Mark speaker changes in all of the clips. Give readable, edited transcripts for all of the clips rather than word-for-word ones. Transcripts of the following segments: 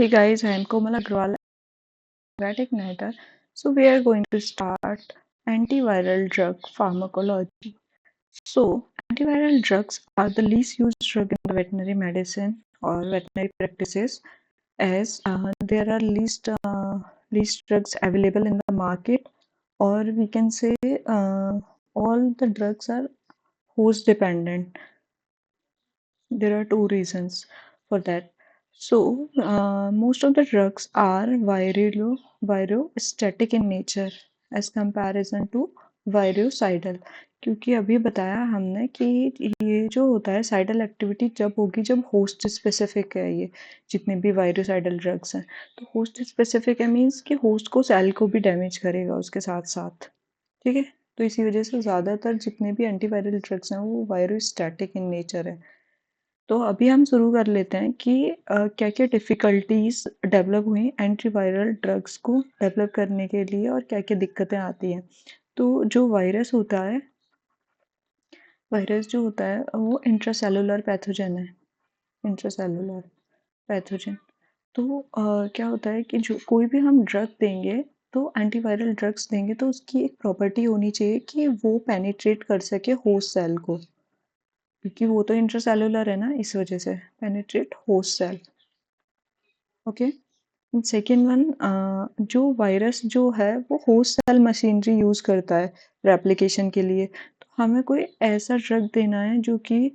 Speaker 1: Hey guys, I am Komal Agrawal, Acrobatic Igniter. So we are going to start antiviral drug pharmacology. So antiviral drugs are the least used drug in the veterinary medicine or veterinary practices, as there are least drugs available in the market, or we can say all the drugs are host dependent. There are two reasons for that. So, most of the drugs are virostatic in nature as comparison to virucidal, क्योंकि अभी बताया हमने कि ये जो होता है साइडल activity जब होगी जब होस्ट स्पेसिफिक है। ये जितने भी वायरोसाइडल ड्रग्स हैं, तो होस्ट स्पेसिफिक है मीन्स कि होस्ट को सेल को भी डैमेज करेगा उसके साथ साथ। ठीक है, तो इसी वजह से ज़्यादातर जितने भी एंटीवायरल ड्रग्स हैं वो वायरोस्टैटिक इन नेचर है। तो अभी हम शुरू कर लेते हैं कि क्या क्या डिफ़िकल्टीज डेवलप हुई एंटीवायरल ड्रग्स को डेवलप करने के लिए और क्या क्या दिक्कतें आती हैं। तो जो वायरस जो होता है वो इंट्रासेलुलर पैथोजन है। Intracellular pathogen. तो क्या होता है कि जो कोई भी हम ड्रग देंगे, तो एंटीवायरल ड्रग्स देंगे तो उसकी एक प्रॉपर्टी होनी चाहिए कि वो पेनिट्रेट कर सके होस्ट सेल को, क्योंकि वो तो इंट्रासेलुलर है ना, इस वजह से penetrate host cell. Okay. Second one, जो वायरस जो है वो होस्ट सेल मशीनरी यूज करता है रेप्लिकेशन के लिए। तो हमें कोई ऐसा ड्रग देना है जो कि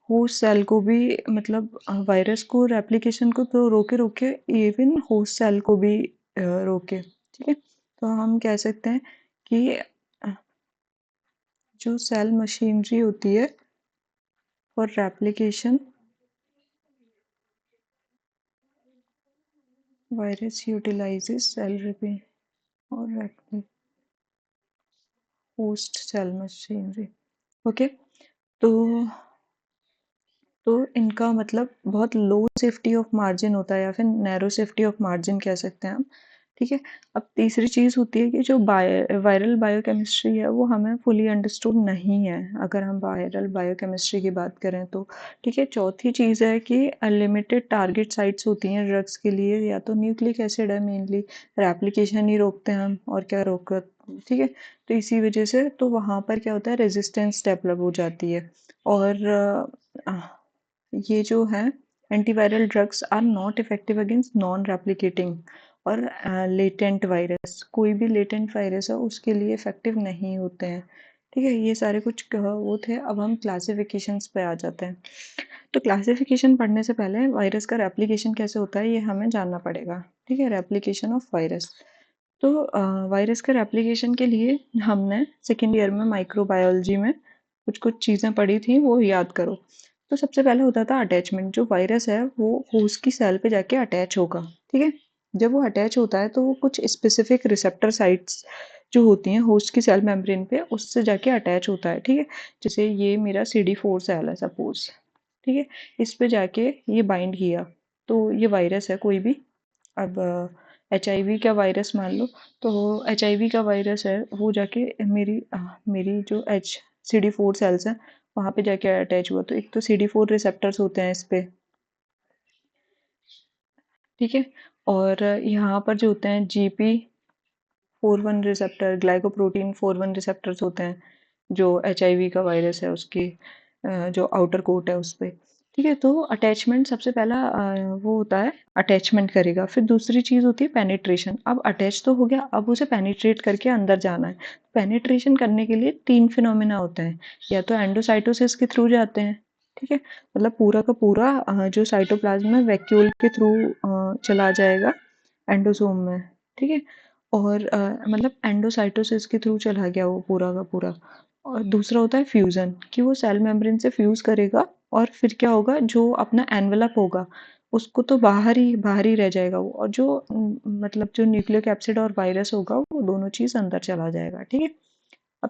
Speaker 1: होस्ट सेल को भी, मतलब वायरस को रेप्लिकेशन को तो रोके रोके इवन होस्ट सेल को भी रोके। ठीक है, तो हम कह सकते हैं कि जो सेल मशीनरी होती है for replication, virus utilises cell repeat और होस्ट सेल मशीनरी। ओके। तो इनका मतलब बहुत लो सेफ्टी ऑफ मार्जिन होता है या फिर नैरो सेफ्टी ऑफ मार्जिन कह सकते हैं हम। ठीक है। अब तीसरी चीज़ होती है कि जो वायरल बायोकेमिस्ट्री है वो हमें फुली अंडरस्टूड नहीं है, अगर हम वायरल बायोकेमिस्ट्री की बात करें तो। ठीक है। चौथी चीज़ है कि लिमिटेड टारगेट साइट्स होती हैं ड्रग्स के लिए, या तो न्यूक्लिक एसिड है मेनली, रेप्लिकेशन ही रोकते हैं हम और क्या रोक। ठीक है। तो इसी वजह से तो वहाँ पर क्या होता है, रेजिस्टेंस डेवलप हो जाती है। और ये जो है antiviral drugs are not effective against non replicating और लेटेंट वायरस। कोई भी लेटेंट वायरस है उसके लिए इफेक्टिव नहीं होते हैं। ठीक है, ये सारे कुछ वो थे। अब हम क्लासिफिकेशंस पे आ जाते हैं। तो क्लासिफिकेशन पढ़ने से पहले वायरस का रेप्लिकेशन कैसे होता है ये हमें जानना पड़ेगा। ठीक है, रेप्लिकेशन ऑफ वायरस। तो वायरस के रेप्लिकेशन के लिए हमने सेकेंड ईयर में माइक्रोबायोलॉजी में कुछ कुछ चीज़ें पढ़ी थी, वो याद करो। तो सबसे पहले होता था अटैचमेंट। जो वायरस है वो होस्ट की सेल पे जाके अटैच होगा। ठीक है, जब वो अटैच होता है तो वो कुछ स्पेसिफिक रिसेप्टर साइट्स जो होती हैं होस्ट की सेल मेम्ब्रेन पे, उससे जाके अटैच होता है। ठीक है, जैसे ये मेरा CD4 सेल है सपोज। ठीक है, इस पे जाके ये बाइंड किया, तो ये वायरस है कोई भी। अब HIV का वायरस मान लो, तो HIV का वायरस है वो जाके मेरी जो CD4 सेल्स हैं वहाँ पे जाके अटैच हुआ। तो एक तो CD4 रिसेप्टर्स होते हैं इस पे। ठीक है, और यहाँ पर जो होते हैं GP41 रिसेप्टर, ग्लाइकोप्रोटीन 41 रिसेप्टर्स होते हैं जो HIV का वायरस है उसकी जो आउटर कोट है उस पे। ठीक है, तो अटैचमेंट सबसे पहला वो होता है, अटैचमेंट करेगा। फिर दूसरी चीज़ होती है पेनिट्रेशन। अब अटैच तो हो गया, अब उसे पेनिट्रेट करके अंदर जाना है। पेनिट्रेशन करने के लिए तीन फिनोमिना होते हैं, या तो एंडोसाइटोसिस के थ्रू जाते हैं। ठीक है, मतलब पूरा का पूरा जो साइटोप्लाज्म है वैक्यूल के थ्रू चला जाएगा एंडोसोम में। ठीक है, और मतलब एंडोसाइटोसिस के थ्रू चला गया वो पूरा का पूरा। और दूसरा होता है फ्यूजन, कि वो सेल मेम्ब्रेन से फ्यूज करेगा और फिर क्या होगा, जो अपना एनवेलप होगा उसको तो बाहर ही रह जाएगा वो, और जो मतलब जो न्यूक्लिक एसिड और वायरस होगा वो दोनों चीज अंदर चला जाएगा। ठीक है, अब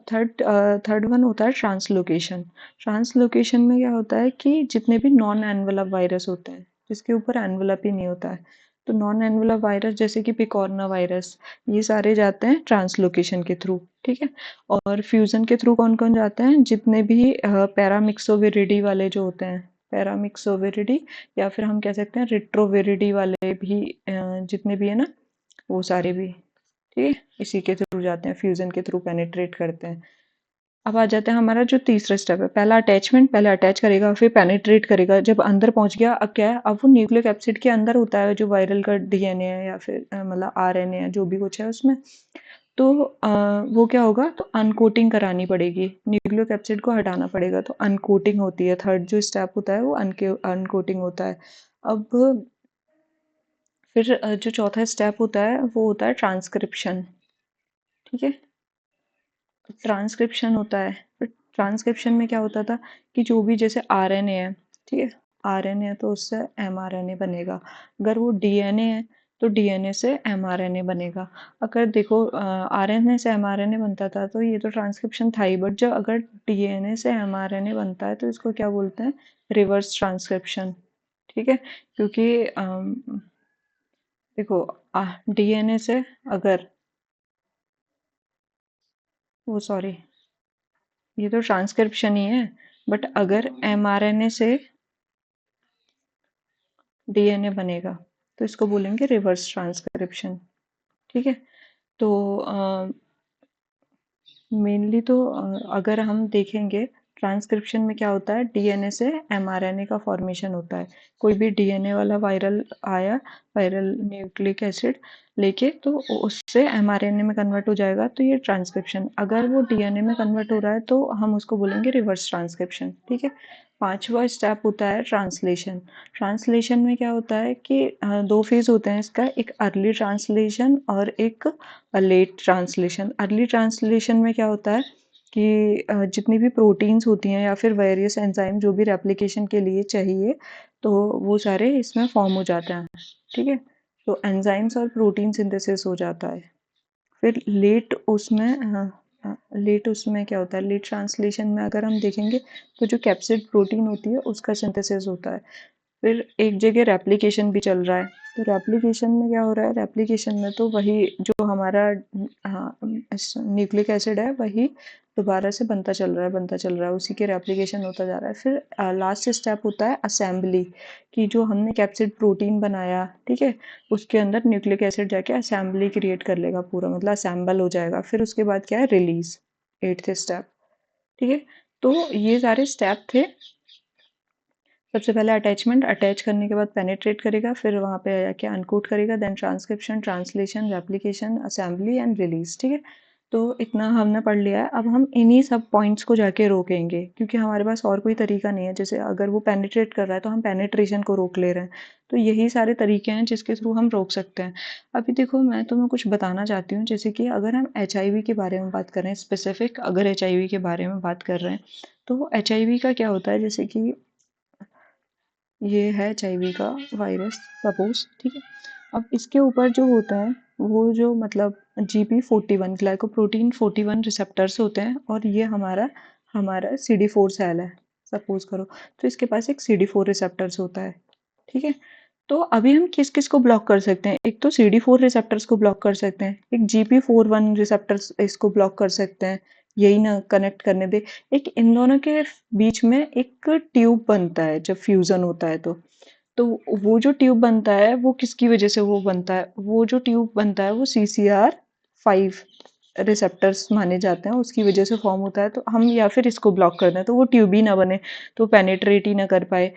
Speaker 1: थर्ड वन होता है ट्रांसलोकेशन। ट्रांसलोकेशन में क्या होता है कि जितने भी नॉन एनवेलप वायरस होते हैं जिसके ऊपर एनवेलप ही नहीं होता है, तो नॉन एनवेलप वायरस जैसे कि पिकॉर्ना वायरस, ये सारे जाते हैं ट्रांसलोकेशन के थ्रू। ठीक है, और फ्यूजन के थ्रू कौन कौन जाते हैं, जितने भी पैरामिक्सोविरिडी वाले जो होते हैं, पैरामिक्सोविरिडी, या फिर हम कह सकते हैं रिट्रोविरिडी वाले भी जितने भी है ना, वो सारे भी, ठीक है, इसी के थ्रू जाते हैं, फ्यूजन के थ्रू पेनिट्रेट करते हैं। अब आ जाता है हमारा जो तीसरा स्टेप है, पहला अटैचमेंट, पहले अटैच करेगा फिर पेनिट्रेट करेगा, जब अंदर पहुंच गया अब क्या है, अब वो न्यूक्लिक एसिड के अंदर होता है जो वायरल का डीएनए है या फिर मतलब आरएनए है, जो भी कुछ है उसमें। तो वो क्या होगा, तो अनकोटिंग करानी पड़ेगी, न्यूक्लिक एसिड को हटाना पड़ेगा, तो अनकोटिंग होती है, थर्ड जो स्टेप होता है वो अनकोटिंग होता है। अब फिर जो चौथा स्टेप होता है वो होता है ट्रांसक्रिप्शन, ठीक है। ट्रांसक्रिप्शन होता है, फिर ट्रांसक्रिप्शन में क्या होता था कि जो भी जैसे आरएनए है, ठीक है, आरएनए है तो उससे एमआरएनए बनेगा, अगर वो डीएनए है तो डीएनए से एमआरएनए बनेगा। अगर देखो आरएनए से एमआरएनए बनता था तो ये तो ट्रांसक्रिप्शन था ही, बट जब अगर डीएनए से एमआरएनए बनता है तो इसको क्या बोलते हैं, रिवर्स ट्रांसक्रिप्शन, ठीक है। क्योंकि देखो डीएनए से अगर, वो सॉरी, ये तो ट्रांसक्रिप्शन ही है, बट अगर एमआरएनए से डीएनए बनेगा तो इसको बोलेंगे रिवर्स ट्रांसक्रिप्शन, ठीक है। तो मेनली तो अगर हम देखेंगे ट्रांसक्रिप्शन में क्या होता है, डीएनए से एमआरएनए का फॉर्मेशन होता है। कोई भी डीएनए वाला वायरल आया, वायरल न्यूक्लिक एसिड लेके, तो उससे एमआरएनए में कन्वर्ट हो जाएगा, तो ये ट्रांसक्रिप्शन। अगर वो डीएनए में कन्वर्ट हो रहा है तो हम उसको बोलेंगे रिवर्स ट्रांसक्रिप्शन, ठीक है। पांचवा स्टेप होता है ट्रांसलेशन। ट्रांसलेशन में क्या होता है कि दो फेज होते हैं इसका, एक अर्ली ट्रांसलेशन और एक लेट ट्रांसलेशन। अर्ली ट्रांसलेशन में क्या होता है कि जितनी भी प्रोटीन्स होती हैं या फिर वेरियस एंजाइम जो भी रेप्लिकेशन के लिए चाहिए, तो वो सारे इसमें फॉर्म हो जाते हैं, ठीक है। तो एंजाइम्स और प्रोटीन सिंथेसिस हो जाता है। फिर लेट उसमें क्या होता है, लेट ट्रांसलेशन में अगर हम देखेंगे तो जो कैप्सिड प्रोटीन होती है उसका सिंथेसिस होता है। फिर एक जगह रेप्लिकेशन भी चल रहा है, तो रेप्लिकेशन में क्या हो रहा है, रेप्लिकेशन में तो वही जो हमारा न्यूक्लिक एसिड है वही दोबारा से बनता चल रहा है, बनता चल रहा है, उसी के रेप्लिकेशन होता जा रहा है। फिर लास्ट स्टेप होता है असेंबली, कि जो हमने कैप्सिड प्रोटीन बनाया, ठीक है, उसके अंदर न्यूक्लिक एसिड जाके असेंबली क्रिएट कर लेगा पूरा, मतलब असेंबल हो जाएगा। फिर उसके बाद क्या है, रिलीज, एट्थ स्टेप, ठीक है। तो ये सारे स्टेप थे। सबसे पहले अटैचमेंट, अटैच करने के बाद पेनिट्रेट करेगा, फिर वहाँ पे आके अनकोड करेगा, then transcription, translation, replication, assembly and release, ठीक है। तो इतना हमने पढ़ लिया है। अब हम इन्हीं सब पॉइंट्स को जाके रोकेंगे, क्योंकि हमारे पास और कोई तरीका नहीं है। जैसे अगर वो पेनिट्रेट कर रहा है तो हम पेनिट्रेशन को रोक ले रहे हैं, तो यही सारे तरीके हैं जिसके थ्रू हम रोक सकते हैं। अभी देखो मैं तुम्हें कुछ बताना चाहती हूँ, जैसे कि अगर हम HIV के बारे में बात कर रहे हैं, स्पेसिफिक अगर HIV के बारे में बात कर रहे हैं, तो HIV का क्या होता है, जैसे कि ये है HIV का वायरस सपोज, ठीक है। अब इसके ऊपर जो होता है वो जो मतलब GP41 ग्लाइकोप्रोटीन 41 रिसेप्टर्स होते हैं, और ये हमारा हमारा CD4 सेल है सपोज करो, तो इसके पास एक CD4 रिसेप्टर्स होता है, ठीक है। तो अभी हम किस किस को ब्लॉक कर सकते हैं, एक तो CD4 रिसेप्टर्स को ब्लॉक कर सकते हैं, एक GP41 रिसेप्टर्स इसको ब्लॉक कर सकते हैं, यही ना कनेक्ट करने दे। एक इन दोनों के बीच में एक ट्यूब बनता है जब फ्यूजन होता है, तो वो जो ट्यूब बनता है वो किसकी वजह से वो बनता है, वो जो ट्यूब बनता है वो CCR5 रिसेप्टर्स माने जाते हैं, उसकी वजह से फॉर्म होता है। तो हम या फिर इसको ब्लॉक कर दें तो वो ट्यूब ही ना बने, तो पेनिट्रेट ही ना कर पाए।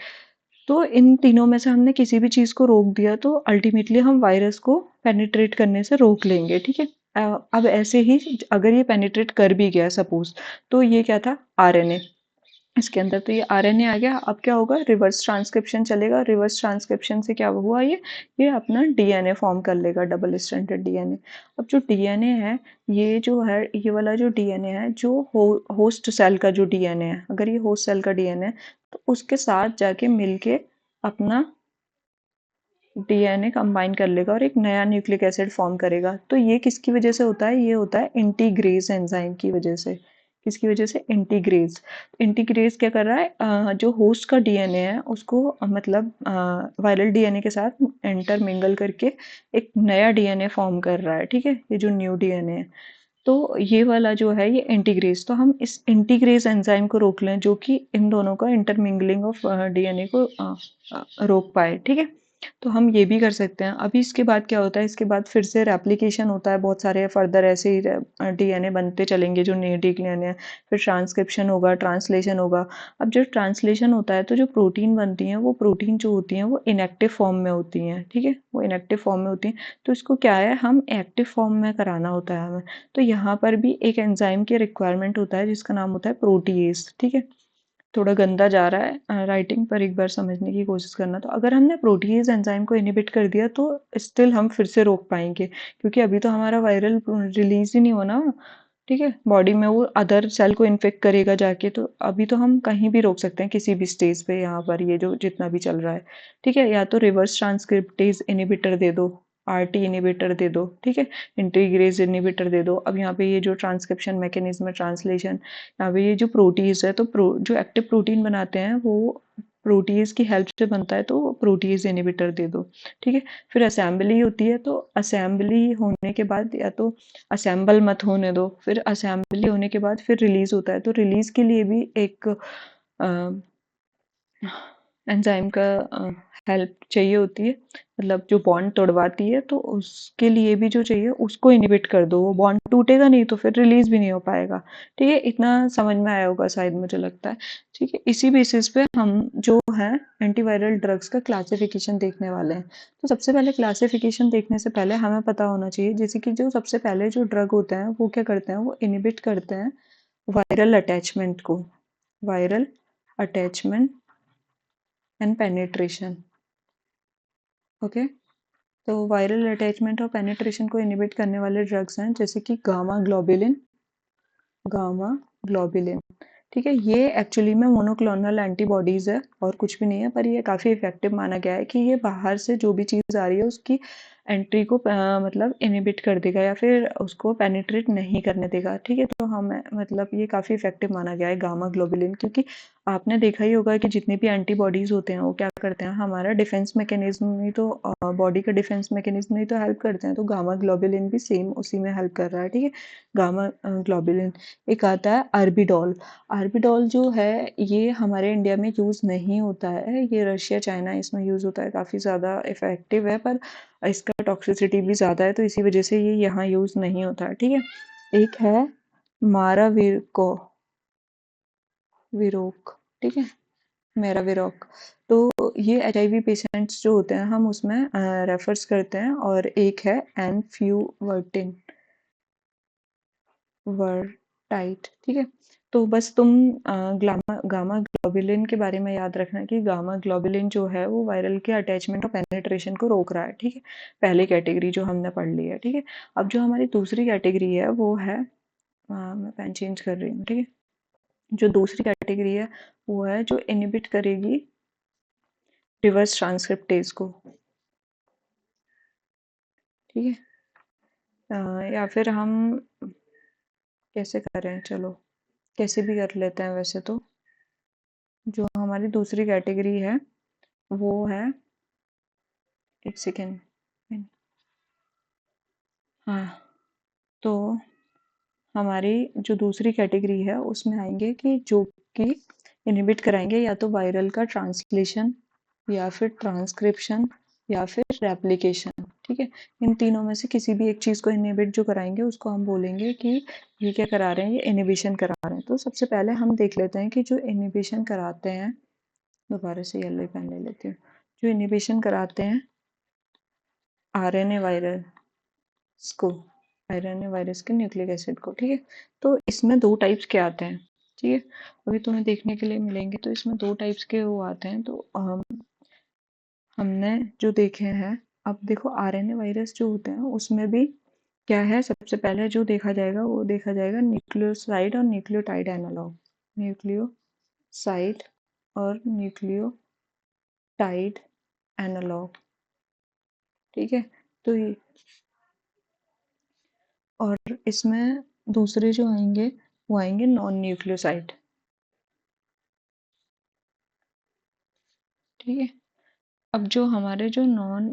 Speaker 1: तो इन तीनों में से हमने किसी भी चीज को रोक दिया तो अल्टीमेटली हम वायरस को पेनिट्रेट करने से रोक लेंगे, ठीक है। अब ऐसे ही अगर ये पेनिट्रेट कर भी गया सपोज, तो ये क्या था, RNA इसके अंदर, तो ये RNA आ गया। अब क्या होगा, रिवर्स ट्रांसक्रिप्शन चलेगा, रिवर्स ट्रांसक्रिप्शन से क्या हुआ, ये अपना DNA फॉर्म कर लेगा, डबल स्ट्रैंडेड DNA। अब जो DNA है, ये जो है, ये वाला जो DNA है, जो होस्ट सेल का जो DNA है, अगर ये होस्ट सेल का DNA है तो उसके साथ जाके मिलके अपना DNA कंबाइन कर लेगा और एक नया न्यूक्लिक एसिड फॉर्म करेगा। तो ये किसकी वजह से होता है, ये होता है इंटीग्रेज एंजाइम की वजह से। किसकी वजह से, इंटीग्रेज। इंटीग्रेज क्या कर रहा है, जो होस्ट का DNA है उसको मतलब वायरल DNA के साथ इंटरमिंगल करके एक नया DNA फॉर्म कर रहा है, ठीक है, ये जो न्यू DNA है। तो ये वाला जो है ये इंटीग्रेज, तो हम इस इंटीग्रेज एंजाइम को रोक लें जो कि इन दोनों का इंटरमिंगलिंग ऑफ डीएनए को रोक पाए, ठीक है। तो हम ये भी कर सकते हैं। अभी इसके बाद क्या होता है, इसके बाद फिर से रेप्लिकेशन होता है, बहुत सारे फर्दर ऐसे ही डीएनए बनते चलेंगे जो नए डीएनए है, फिर ट्रांसक्रिप्शन होगा, ट्रांसलेशन होगा। अब जब ट्रांसलेशन होता है तो जो प्रोटीन बनती हैं वो प्रोटीन जो होती हैं वो इनएक्टिव फॉर्म में होती हैं, ठीक है, वो इनएक्टिव फॉर्म में होती हैं। तो इसको क्या है, हम एक्टिव फॉर्म में कराना होता है हमें। तो यहाँ पर भी एक एंजाइम की रिक्वायरमेंट होता है जिसका नाम होता है प्रोटीएज, ठीक है। थोड़ा गंदा जा रहा है राइटिंग पर, एक बार समझने की कोशिश करना। तो अगर हमने प्रोटीएज एंजाइम को इनहिबिट कर दिया तो स्टिल हम फिर से रोक पाएंगे, क्योंकि अभी तो हमारा वायरल रिलीज ही नहीं होना, ठीक है, बॉडी में वो अदर सेल को इन्फेक्ट करेगा जाके। तो अभी तो हम कहीं भी रोक सकते हैं किसी भी स्टेज पे, यहाँ पर ये जो जितना भी चल रहा है, ठीक है। या तो रिवर्स ट्रांसक्रिप्टेज इनिबिटर दे दो, आरटी इनिबिटर दे दो, ठीक है, इंटीग्रेज इनिबिटर दे दो। अब यहाँ पे ये जो ट्रांसक्रिप्शन मैकेनिज्म है, ट्रांसलेशन, यहाँ पे ये जो प्रोटीज है, तो जो एक्टिव प्रोटीन बनाते हैं वो प्रोटीज की हेल्प से बनता है, तो प्रोटीज इनिबिटर दे दो, ठीक है। फिर असेंबली होती है, तो असेंबली होने के बाद या तो असेंबल मत होने दो, फिर असेंबली होने के बाद फिर रिलीज होता है, तो रिलीज के लिए भी एक एंजाइम का हेल्प चाहिए होती है, मतलब जो बॉन्ड तोड़वाती है, तो उसके लिए भी जो चाहिए उसको इनिबिट कर दो, वो बॉन्ड टूटेगा नहीं तो फिर रिलीज भी नहीं हो पाएगा, ठीक है। इतना समझ में आया होगा शायद, मुझे लगता है, ठीक है। इसी बेसिस पे हम जो है एंटीवायरल ड्रग्स का क्लासिफिकेशन देखने वाले हैं। तो सबसे पहले क्लासिफिकेशन देखने से पहले हमें पता होना चाहिए, जैसे कि जो सबसे पहले जो ड्रग होते हैं वो क्या करते हैं, वो इनिबिट करते हैं वायरल अटैचमेंट को, viral attachment and penetration, okay. तो वायरल अटैचमेंट और पेनिट्रेशन को इनिबिट करने वाले ड्रग्स हैं जैसे कि गामा ग्लोबुलिन, गामा ग्लोबुलिन, ठीक है। ये एक्चुअली में मोनोक्लोनल एंटीबॉडीज है और कुछ भी नहीं है, पर ये काफ़ी इफेक्टिव माना गया है कि ये बाहर से जो भी चीज़ आ रही है उसकी एंट्री को मतलब इनिबिट कर देगा या फिर उसको पेनिट्रेट नहीं करने देगा, ठीक है। तो हम मतलब ये काफ़ी इफेक्टिव माना गया है गामा ग्लोबुलिन, क्योंकि आपने देखा ही होगा कि जितने भी एंटीबॉडीज होते हैं वो क्या करते हैं, हमारा डिफेंस मैकेनिज्म में तो बॉडी का डिफेंस मैकेनिज्म में तो हेल्प करते हैं, तो गामा ग्लोबुलिन भी सेम उसी में हेल्प कर रहा है, ठीक है। Gamma globulin. एक आता है आर्बिडोल। आर्बिडोल जो है ये हमारे इंडिया में यूज़ नहीं होता है, ये रशिया चाइना इसमें यूज़ होता है, काफ़ी ज़्यादा इफ़ेक्टिव है, पर इसका टॉक्सिसिटी भी ज़्यादा है, तो इसी वजह से ये यहाँ यूज़ नहीं होता है, ठीक है। एक है माराविरको, विरोक, ठीक है, मेराविरोक। तो ये एचआईवी पेशेंट्स जो होते हैं हम उसमें रेफर्स करते हैं। और एक है एनफ्यूवर्टिन, वर्टाइट, ठीक है। तो बस तुम गामा ग्लोबुलिन के बारे में याद रखना कि गामा ग्लोबुलिन जो है वो वायरल के अटैचमेंट और पेनिट्रेशन को रोक रहा है, ठीक है। पहली कैटेगरी जो हमने पढ़ ली है, ठीक है। अब जो हमारी दूसरी कैटेगरी है वो है मैं पेन चेंज कर रही हूँ, ठीक है। जो दूसरी कैटेगरी है वो है जो इनिबिट करेगी रिवर्स ट्रांसक्रिप्टेज को, ठीक है। या फिर हम कैसे करें, चलो कैसे भी कर लेते हैं वैसे तो। जो हमारी दूसरी कैटेगरी है वो है, एक सेकेंड, हाँ, तो हमारी जो दूसरी कैटेगरी है उसमें आएंगे कि जो कि इनहिबिट कराएंगे या तो वायरल का ट्रांसलेशन या फिर ट्रांसक्रिप्शन या फिर रेप्लिकेशन, ठीक है। इन तीनों में से किसी भी एक चीज़ को इनहिबिट जो कराएंगे उसको हम बोलेंगे कि ये क्या करा रहे हैं, ये इनहिबिशन करा रहे हैं। तो सबसे पहले हम देख लेते हैं कि जो इनहिबिशन कराते हैं, दोबारा से येलो पेन ले लेती हूँ, जो इनहिबिशन कराते हैं आरएनए वायरस को, आरएनए वायरस के न्यूक्लिक एसिड को, ठीक है। तो इसमें दो टाइप्स के आते हैं, ठीक है, अभी तुम्हें देखने के लिए मिलेंगे। तो इसमें दो टाइप्स के वो आते हैं, तो हमने जो देखे हैं, अब देखो आरएनए वायरस जो होते हैं उसमें भी क्या है, सबसे पहले जो देखा जाएगा वो देखा जाएगा न्यूक्लियोसाइड और न्यूक्लियोटाइड एनालॉग, न्यूक्लियोसाइड और न्यूक्लियोटाइड एनालॉग, ठीक है। तो ये, और इसमें दूसरे जो आएंगे वो आएंगे नॉन न्यूक्लियोसाइड, ठीक है। अब जो हमारे जो नॉन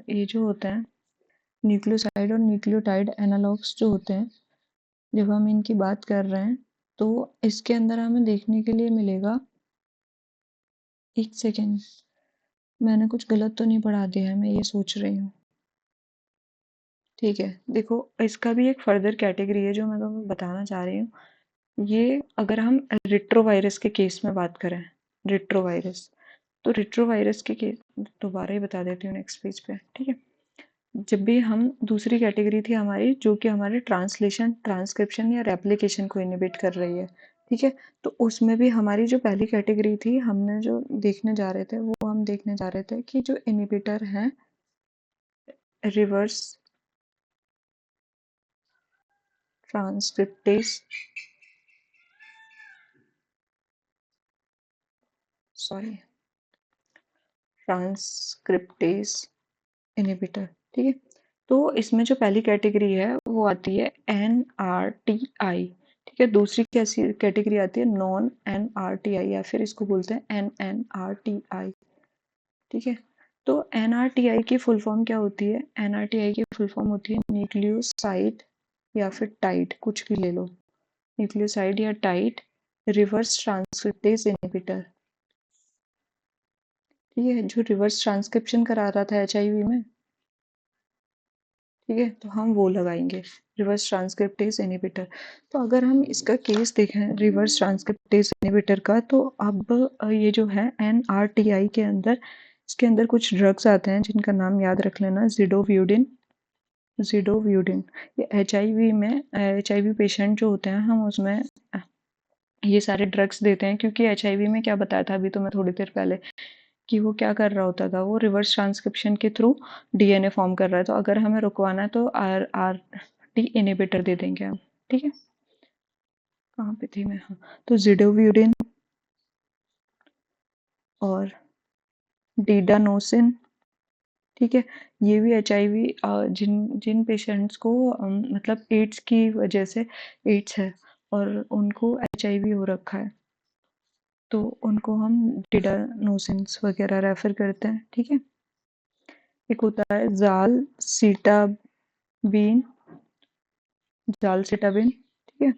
Speaker 1: ये जो होते हैं न्यूक्लियोसाइड और न्यूक्लियोटाइड एनालॉग्स जो होते हैं, जब हम इनकी बात कर रहे हैं तो इसके अंदर हमें देखने के लिए मिलेगा, एक सेकेंड, मैंने कुछ गलत तो नहीं पढ़ा दिया है, मैं ये सोच रही हूँ। ठीक है, देखो इसका भी एक फर्दर कैटेगरी है जो मैं तुम्हें बताना चाह रही हूँ। ये अगर हम रिट्रोवायरस के केस में बात करें, रिट्रोवायरस, तो रिट्रोवायरस के केस दोबारा ही बता देती हूँ नेक्स्ट पेज पे। ठीक है, जब भी हम दूसरी कैटेगरी थी हमारी जो कि हमारे ट्रांसलेशन, ट्रांसक्रिप्शन या रेप्लिकेशन को इनहिबिट कर रही है। ठीक है, तो उसमें भी हमारी जो पहली कैटेगरी थी, हमने जो देखने जा रहे थे वो हम देखने जा रहे थे कि जो इनहिबिटर हैं reverse transcriptase, sorry, transcriptase inhibitor. ठीक है, तो इसमें जो पहली कैटेगरी है वो आती है NRTI। ठीक है, दूसरी कैसी कैटेगरी आती है नॉन NRTI, या फिर इसको बोलते हैं NNRTI। ठीक है, तो NRTI की फुल फॉर्म क्या होती है? NRTI की फुल फॉर्म होती है न्यूक्लियोसाइड या फिर टाइट, कुछ भी ले लो, न्यूक्लियोसाइड या टाइट रिवर्स ट्रांसक्रिप्टेज इनहिबिटर। ठीक है, जो रिवर्स ट्रांसक्रिप्शन करा रहा था HIV में। ठीक है, तो हम वो लगाएंगे, रिवर्स ट्रांसक्रिप्टेज इनहिबिटर। तो अगर हम इसका केस देखें रिवर्स ट्रांसक्रिप्टेज इनहिबिटर का, तो अब ये जो है NRTI के अंदर, इसके अंदर कुछ ड्रग्स आते हैं जिनका नाम याद रख लेना, जिडोव्यूडिन, जिडोव्यूडिन। ये HIV में, HIV पेशेंट जो होते हैं हम उसमें ये सारे ड्रग्स देते हैं, क्योंकि HIV में क्या बताया था अभी तो मैं थोड़ी देर पहले, कि वो क्या कर रहा होता था, वो रिवर्स ट्रांसक्रिप्शन के थ्रू DNA फॉर्म कर रहा है। तो अगर हमें रुकवाना है तो RRT इनहिबिटर दे देंगे हम। ठीक है, कहाँ पे थी मैं, हाँ, तो जिडोव्यूडिन और डीडानोसिन। ठीक है, ये भी HIV, जिन जिन पेशेंट्स को मतलब एड्स की वजह से, एड्स है और उनको HIV हो रखा है, तो उनको हम डिडानोसिन्स वगैरह रेफर करते हैं। ठीक है, एक होता है जाल सीटाबीन, जाल सीटाबीन। ठीक है,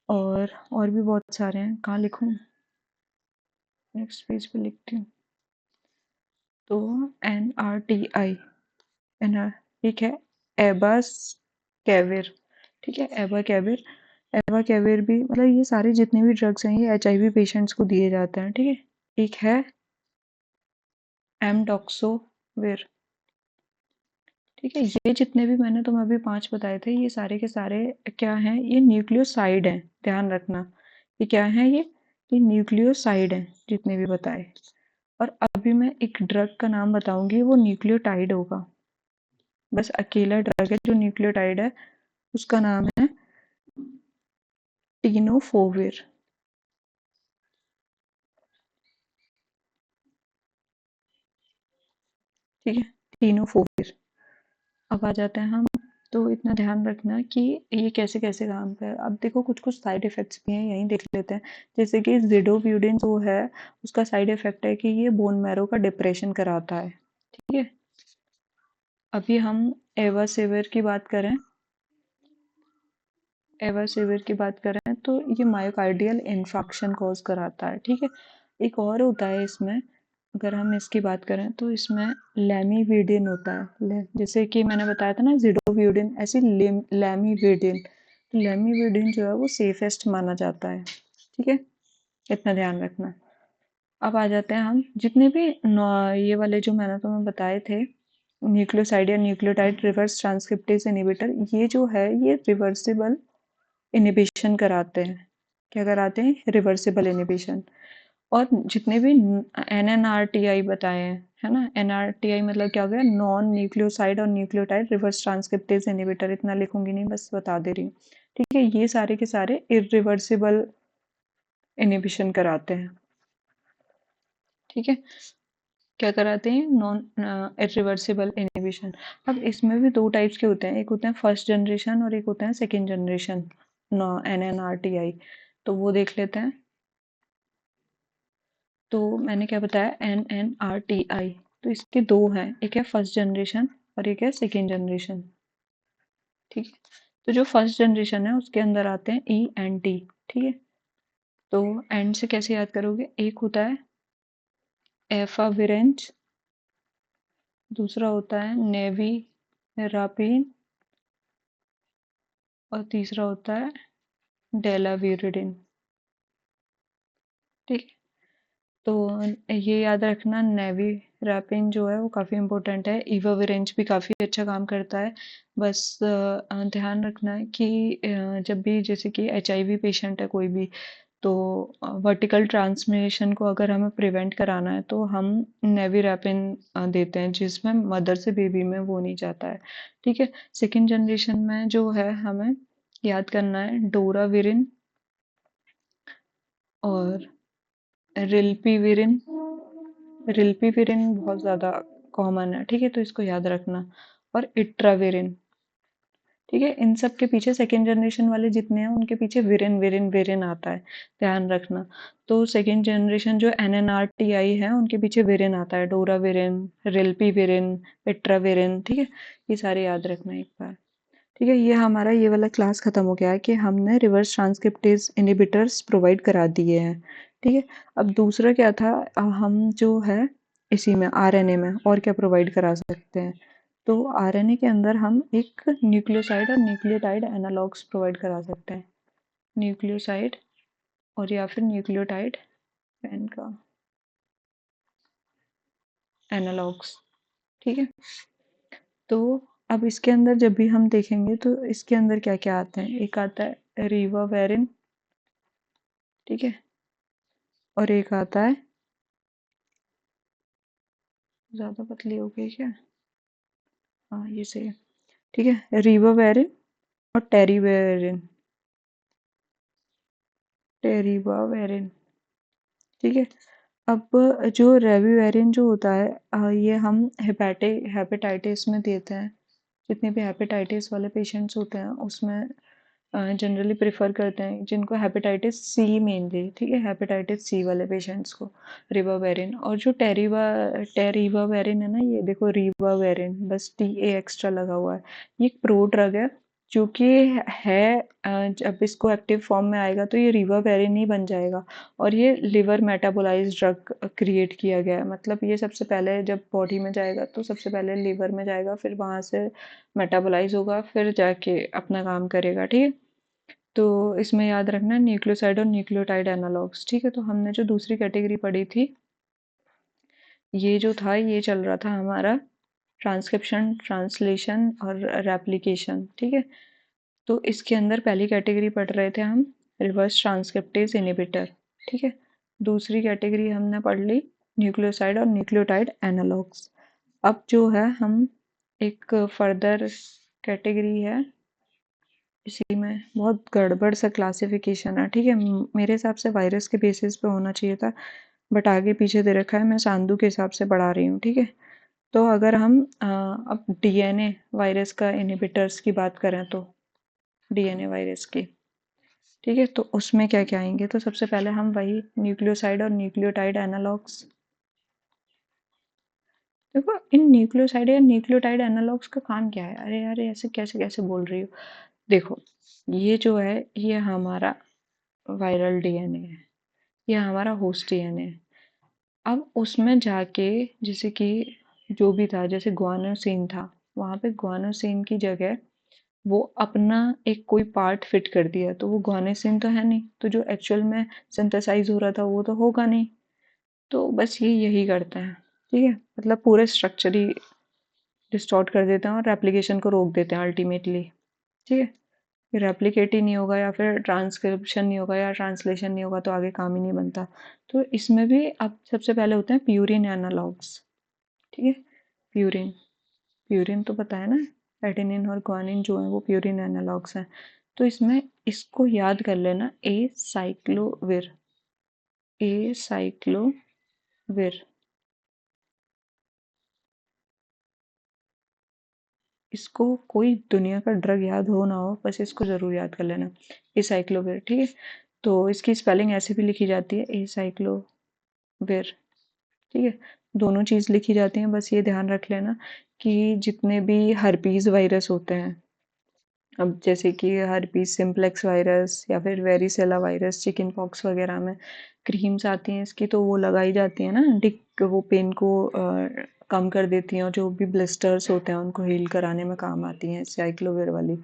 Speaker 1: और भी बहुत सारे हैं, कहाँ लिखूं, नेक्स्ट पेज पे लिखती हूँ। तो NRTI, एनआर, ठीक है, एबास कैविर। ठीक है, एबा कैविर, एबा कैविर भी, मतलब ये सारे जितने भी ड्रग्स हैं ये HIV पेशेंट्स को दिए जाते हैं। ठीक है, एक है एमडॉक्सोविर। ठीक है, ये जितने भी मैंने तुम्हें अभी 5 बताए थे, ये सारे के सारे क्या हैं, ये न्यूक्लियोसाइड हैं, ध्यान रखना। ये क्या है, ये न्यूक्लियोसाइड हैं जितने भी बताए। और अभी मैं एक ड्रग का नाम बताऊंगी, वो न्यूक्लियोटाइड होगा, बस अकेला ड्रग है जो न्यूक्लियोटाइड है, उसका नाम है टीनोफोविर। ठीक है, टीनोफोविर। अब आ जाते हैं हम, तो इतना ध्यान रखना कि ये कैसे कैसे काम कर। अब देखो कुछ कुछ साइड इफेक्ट्स भी हैं, यहीं देख लेते हैं। जैसे कि जिडोव्यूडिन जो है, उसका साइड इफेक्ट है कि ये बोन मैरो का डिप्रेशन कराता है। ठीक है, अभी हम एवासेविर की बात करें, एवासेविर की बात करें तो ये मायोकार्डियल इन्फार्क्शन कॉज कराता है। ठीक है, एक और होता है इसमें, अगर हम इसकी बात करें तो इसमें लैमीविडिन होता है, जैसे कि मैंने बताया था ना जिडोव्यूडिन, ऐसी लैमीविडिन, तो लैमीविडिन जो है वो सेफेस्ट माना जाता है। ठीक है, इतना ध्यान रखना। अब आ जाते हैं हम जितने भी ये वाले जो मैंने तुम्हें बताए थे, न्यूक्लियोसाइड या न्यूक्लियोटाइड रिवर्स ट्रांसक्रिप्टेज इनहिबिटर, ये जो है ये रिवर्सिबल इनिबिशन कराते हैं। क्या कराते हैं? Reversible inhibition. और जितने भी NNRTI बताए हैं, है ना, NRTI मतलब क्या हो गया, नॉन न्यूक्लियोसाइड और न्यूक्लियोटाइड रिवर्स ट्रांसक्रिप्टेज इनहिबिटर, इतना लिखूंगी नहीं, बस बता दे रही हूँ। ठीक है, ये सारे के सारे इरिवर्सिबल इनिबिशन कराते हैं। ठीक है, क्या कराते हैं? Non irreversible inhibition. अब इसमें भी दो टाइप्स के होते हैं, एक होते हैं फर्स्ट जनरेशन और एक होते हैं सेकेंड जनरेशन NNRTI। तो वो देख लेते हैं। तो मैंने क्या बताया, NNRTI, तो इसके दो हैं, एक है फर्स्ट जनरेशन और एक है सेकेंड जनरेशन। ठीक है, तो जो फर्स्ट जनरेशन है उसके अंदर आते हैं ई एंड टी, ठीक है। तो एंड से कैसे याद करोगे, एक होता है एफाविरेंस, दूसरा होता है नेवी रापिन, और तीसरा होता है डेलाविरिडिन, ठीक। तो ये याद रखना, नेवी रैपिन जो है वो काफ़ी इंपॉर्टेंट है, इवाविरेंच भी काफ़ी अच्छा काम करता है। बस ध्यान रखना है कि जब भी जैसे कि एचआईवी पेशेंट है कोई भी, तो वर्टिकल ट्रांसमिशन को अगर हमें प्रिवेंट कराना है तो हम नेविरैपिन देते हैं, जिसमें मदर से बेबी में वो नहीं जाता है, ठीक है। सेकेंड जनरेशन में जो है हमें याद करना है डोराविरिन और रिल्पीविरिन। रिल्पीविरिन बहुत ज़्यादा कॉमन है, ठीक है, तो इसको याद रखना। और इट्राविरिन, ठीक है। इन सब के पीछे सेकेंड जनरेशन वाले जितने हैं उनके पीछे विरिन विरिन विरिन आता है, ध्यान रखना। तो सेकेंड जनरेशन जो एनएनआरटीआई है उनके पीछे विरिन आता है, डोरा विरिन, रिल्पी विरिन, पेट्रा विरिन, ठीक है। ये सारे याद रखना एक बार, ठीक है। ये हमारा ये वाला क्लास खत्म हो गया है कि हमने रिवर्स ट्रांसक्रिप्टेज इनहिबिटर्स प्रोवाइड करा दिए हैं, ठीक है। अब दूसरा क्या था, हम जो है इसी में आरएनए में और क्या प्रोवाइड करा सकते हैं। तो आरएनए के अंदर हम एक न्यूक्लियोसाइड और न्यूक्लियोटाइड एनालॉग्स प्रोवाइड करा सकते हैं, न्यूक्लियोसाइड और या फिर न्यूक्लियोटाइड पेन का एनालॉग्स, ठीक है। तो अब इसके अंदर जब भी हम देखेंगे तो इसके अंदर क्या क्या आते हैं, एक आता है रीवावेरिन, ठीक है, और एक आता है, ज्यादा पतली हो गई क्या, हाँ ये सही है, ठीक है, रीवावेरिन और टेरीवेरिन, टेरीवावेरिन, ठीक है। अब जो रेविवेरिन जो होता है, ये हम हेपेटाइटिस में देते हैं, जितने भी हेपेटाइटिस वाले पेशेंट्स होते हैं उसमें जनरली प्रेफर करते हैं, जिनको हेपेटाइटिस सी मेनली, ठीक है, हेपेटाइटिस सी वाले पेशेंट्स को रिवावेरिन। और जो टेरीवावेरिन है ना, ये देखो रिवावेरिन, बस टी ए एक्स्ट्रा लगा हुआ है, ये एक प्रो ड्रग है जो कि है, जब इसको एक्टिव फॉर्म में आएगा तो ये रिवावेरिन ही बन जाएगा। और ये लिवर मेटाबोलाइज ड्रग क्रिएट किया गया है, मतलब ये सबसे पहले जब बॉडी में जाएगा तो सबसे पहले लिवर में जाएगा, फिर वहां से मेटाबोलाइज होगा, फिर जाके अपना काम करेगा, ठीक है। तो इसमें याद रखना है न्यूक्लियोसाइड और न्यूक्लियोटाइड एनालॉग्स, ठीक है। तो हमने जो दूसरी कैटेगरी पढ़ी थी, ये जो था ये चल रहा था हमारा ट्रांसक्रिप्शन, ट्रांसलेशन और रेप्लिकेशन, ठीक है। तो इसके अंदर पहली कैटेगरी पढ़ रहे थे हम रिवर्स ट्रांसक्रिप्टेज इनहिबिटर, ठीक है। दूसरी कैटेगरी हमने पढ़ ली न्यूक्लियोसाइड और न्यूक्लियोटाइड एनालॉग्स। अब जो है हम एक फर्दर कैटेगरी है, इसी में बहुत गड़बड़ सा क्लासिफिकेशन है, ठीक है। मेरे हिसाब से वायरस के बेसिस पे होना चाहिए था, बट आगे पीछे दे रखा है, मैं सांदू के हिसाब से बढ़ा रही हूँ, ठीक है। तो अगर हम अब डीएनए वायरस का इनहिबिटर्स की बात करें तो डीएनए वायरस की, ठीक है, तो उसमें क्या क्या आएंगे, तो सबसे पहले हम वही न्यूक्लियोसाइड और न्यूक्लियोटाइड एनालॉग्स। देखो इन न्यूक्लियोसाइड या न्यूक्लियोटाइड एनालॉग्स का काम क्या है, अरे यार ऐसे कैसे कैसे बोल रही हो। देखो ये जो है ये हमारा वायरल डीएनए है, ये हमारा होस्ट डीएनए है। अब उसमें जाके जैसे कि जो भी था, जैसे ग्वानोसिन था, वहां पे ग्वानोसिन की जगह वो अपना एक कोई पार्ट फिट कर दिया, तो वो ग्वानोसिन तो है नहीं, तो जो एक्चुअल में सिंथेसाइज हो रहा था वो तो होगा नहीं। तो बस ये यही करता है, ठीक है, मतलब पूरे स्ट्रक्चर ही डिस्टॉर्ट कर देते हैं और रेप्लिकेशन को रोक देते हैं अल्टीमेटली, ठीक है। रेप्लिकेट ही नहीं होगा या फिर ट्रांसक्रिप्शन नहीं होगा या ट्रांसलेशन नहीं होगा तो आगे काम ही नहीं बनता। तो इसमें भी अब सबसे पहले होते हैं प्यूरिन एनालॉग्स, ठीक है। प्यूरिन, प्यूरिन तो पता है ना, एडेनिन और ग्वानिन जो है वो प्यूरिन एनालॉग्स हैं। तो इसमें इसको याद कर लेना, ए साइक्लोविर, ए साइक्लोविर, इसको कोई दुनिया का ड्रग याद हो ना हो, बस इसको जरूर याद कर लेना, ए साइक्लोविर, ठीक है। तो इसकी स्पेलिंग ऐसे भी लिखी जाती है, ए साइक्लोविर, ठीक है। दोनों चीज लिखी जाती हैं, बस ये ध्यान रख लेना कि जितने भी हर्पीज वायरस होते हैं अब जैसे कि हर्पीस सिम्प्लेक्स वायरस या फिर वेरिसेला वायरस, चिकन पॉक्स वगैरह में क्रीम्स आती हैं इसकी, तो वो लगाई जाती है ना, डिक वो पेन को कम कर देती हैं और जो भी ब्लिस्टर्स होते हैं उनको हील कराने में काम आती हैं साइक्लोविर वाली।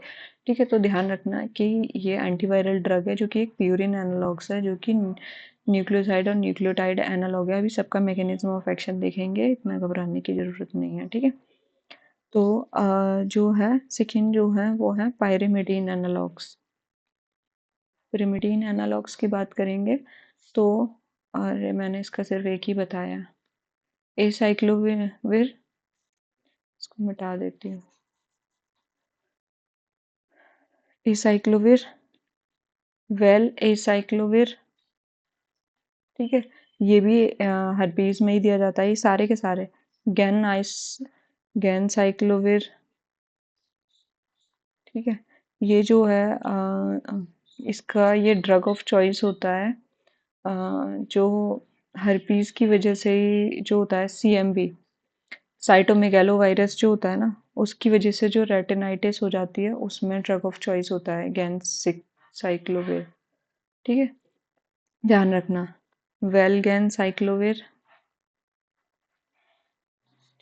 Speaker 1: ठीक है, तो ध्यान रखना कि ये एंटीवायरल ड्रग है जो कि एक प्यूरिन एनालॉग्स है, जो कि न्यूक्लियोसाइड और न्यूक्लियोटाइड एनालॉग है। अभी सबका मैकेनिज्म ऑफ एक्शन देखेंगे, इतना घबराने की ज़रूरत नहीं है। ठीक है, तो जो है सेकेंड जो है वो है पायरिमिडीन एनालॉग्स। pyrimidine एनालॉग्स की बात करेंगे तो, और मैंने इसका सिर्फ एक ही बताया, एसाइक्लोविर, इसको मिटा देती हूँ, एसाइक्लोविर, वेल एसाइक्लोविर। ठीक है, ये भी हर्पीज में ही दिया जाता है, ये सारे के सारे, गैन आइस, गैन साइक्लोविर। ठीक है, ये जो है इसका ये ड्रग ऑफ चॉइस होता है, जो हर्पीज की वजह से ही जो होता है सीएमवी, साइटोमेगालो वायरस जो होता है ना, उसकी वजह से जो रेटिनाइटिस हो जाती है उसमें ड्रग ऑफ चॉइस होता है गैन साइक्लोविर। ठीक है, ध्यान रखना, वेलगैन साइक्लोविर।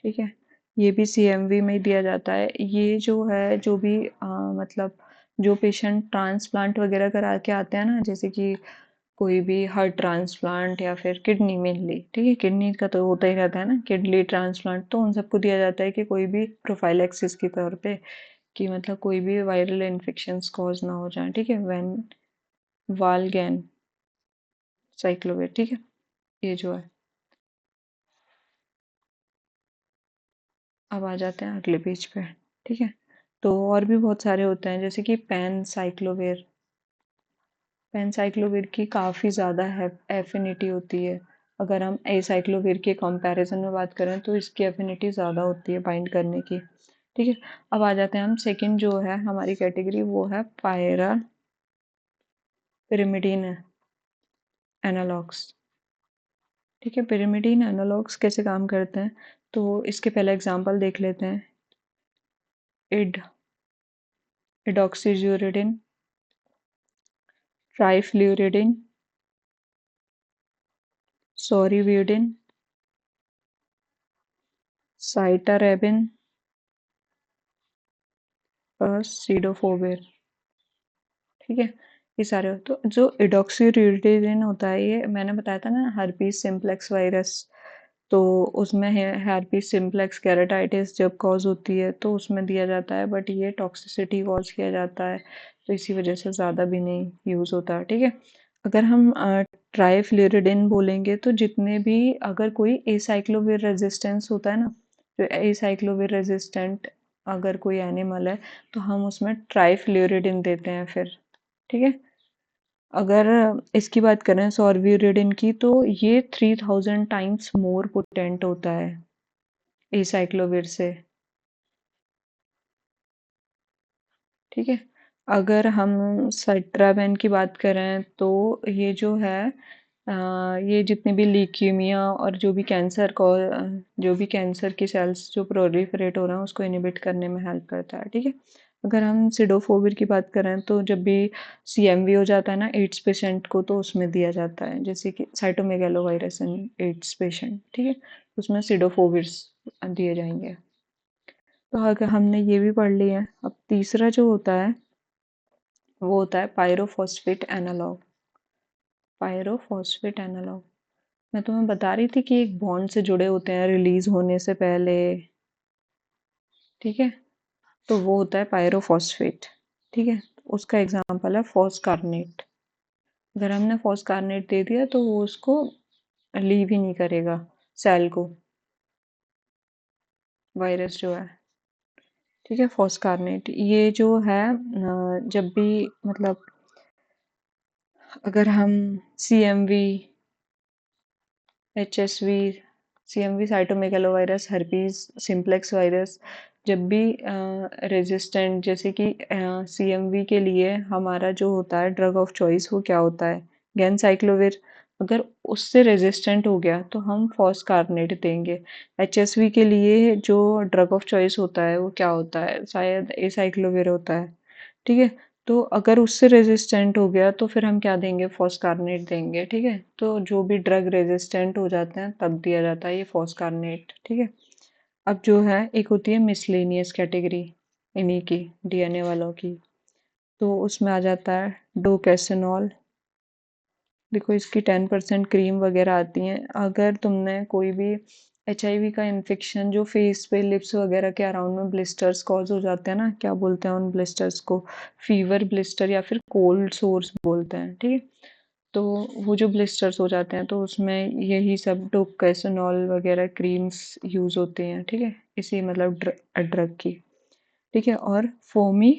Speaker 1: ठीक है, ये भी सीएमवी में ही दिया जाता है। ये जो है जो भी मतलब जो पेशेंट ट्रांसप्लांट वगैरह करा के आते हैं ना, जैसे कि कोई भी हार्ट ट्रांसप्लांट या फिर किडनी मेनली, ठीक है, किडनी का तो होता ही रहता है ना, किडनी ट्रांसप्लांट, तो उन सबको दिया जाता है कि कोई भी प्रोफाइलैक्सिस के तौर पे, कि मतलब कोई भी वायरल इन्फेक्शंस कॉज ना हो जाए। ठीक है, वैन वालगैन साइक्लोवेट। ठीक है, ये जो है, अब आ जाते हैं अगले पेज पे। ठीक है, तो और भी बहुत सारे होते हैं, जैसे कि पेन साइक्लोवेर, पेनसाइक्लोविर की काफ़ी ज़्यादा एफिनिटी होती है। अगर हम एसाइक्लोविर के कंपैरिजन में बात करें तो इसकी एफिनिटी ज़्यादा होती है बाइंड करने की। ठीक है, अब आ जाते हैं हम सेकंड जो है हमारी कैटेगरी, वो है पायरा पिरिमिडीन एनालॉग्स। ठीक है, पिरिमिडीन एनालॉग्स कैसे काम करते हैं, तो इसके पहले एग्जांपल देख लेते हैं। इड इडॉक्सीज्यूरिडिन, ट्राइफ्लूरिडिन, सोरिब्यूडिन, साइटारेबिन, और सीडोफोविर। ठीक है, ये सारे तो जो इडॉक्सीरिडोजिन होता है, ये मैंने बताया था ना, हर्पीस सिम्प्लेक्स वायरस, तो उसमें है हर्पीस सिम्प्लेक्स केराटाइटिस जब कॉज होती है तो उसमें दिया जाता है, बट ये टॉक्सिसिटी कॉज किया जाता है, तो इसी वजह से ज़्यादा भी नहीं यूज़ होता। ठीक है, अगर हम ट्राइफ्लूरिडिन बोलेंगे तो जितने भी, अगर कोई एसाइक्लोविर रेजिस्टेंस होता है ना, जो एसाइक्लोविर रेजिस्टेंट अगर कोई एनिमल है, तो हम उसमें ट्राइफ्लूरिडिन देते हैं फिर। ठीक है, अगर इसकी बात करें सॉर्ब्यूरिडिन की, तो ये 3000 टाइम्स मोर पोटेंट होता है एसाइक्लोविर से। ठीक है, अगर हम साइट्रावेन की बात करें तो ये जो है ये जितने भी लीक्यूमिया और जो भी कैंसर को, जो भी कैंसर की सेल्स जो प्रोलिफरेट हो रहे हैं उसको इनिबिट करने में हेल्प करता है। ठीक है, अगर हम सिडोफोविर की बात करें तो जब भी सीएमवी हो जाता है ना एड्स पेशेंट को, तो उसमें दिया जाता है, जैसे कि cytomegalo virus in ads patient. ठीक है, उसमें सिडोफोविर्स दिए जाएंगे। तो अगर हमने ये भी पढ़ लिया है, अब तीसरा जो होता है वो होता है पायरोफॉस्फेट एनालॉग। पायरोफॉस्फेट एनालॉग, मैं तुम्हें बता रही थी कि एक बॉन्ड से जुड़े होते हैं रिलीज होने से पहले। ठीक है, तो वो होता है पायरोफॉस्फेट। ठीक है, उसका एग्जांपल है फॉस्कार्नेट। अगर हमने फॉस्कार्नेट दे दिया तो वो उसको लीव ही नहीं करेगा सेल को, वायरस जो है। ठीक है, फॉस्कार्नेट ये जो है जब भी मतलब अगर हम CMV, HSV, CMV cytomegalovirus, herpes simplex virus, जब भी रेजिस्टेंट, जैसे कि सीएमवी के लिए हमारा जो होता है ड्रग ऑफ चॉइस वो क्या होता है, गैनसाइक्लोविर, अगर उससे रेजिस्टेंट हो गया तो हम फॉस्कार्नेट देंगे। एचएसवी के लिए जो ड्रग ऑफ चॉइस होता है वो क्या होता है, शायद एसाइक्लोविर होता है। ठीक है। तो अगर उससे रेजिस्टेंट हो गया तो फिर हम क्या देंगे, फॉस्कारनेट देंगे। ठीक है, तो जो भी ड्रग रेजिस्टेंट हो जाते हैं तब दिया जाता है ये फॉस्कारनेट। ठीक है, अब जो है एक होती है मिसलेनियस कैटेगरी इन्हीं की, डीएनए वालों की। तो उसमें आ जाता है डोकेसेनॉल। देखो इसकी 10% क्रीम वगैरह आती हैं। अगर तुमने कोई भी HIV का इन्फेक्शन जो फेस पे, लिप्स वगैरह के अराउंड में ब्लिस्टर्स कॉज हो जाते हैं ना, क्या बोलते हैं उन ब्लिस्टर्स को, फीवर ब्लिस्टर या फिर कोल्ड सोर्स बोलते हैं। ठीक है, तो वो जो ब्लिस्टर्स हो जाते हैं तो उसमें यही सब डोकेसोनॉल वगैरह क्रीम्स यूज होते हैं। ठीक है, इसी मतलब ड्रग की। ठीक है, और फोमी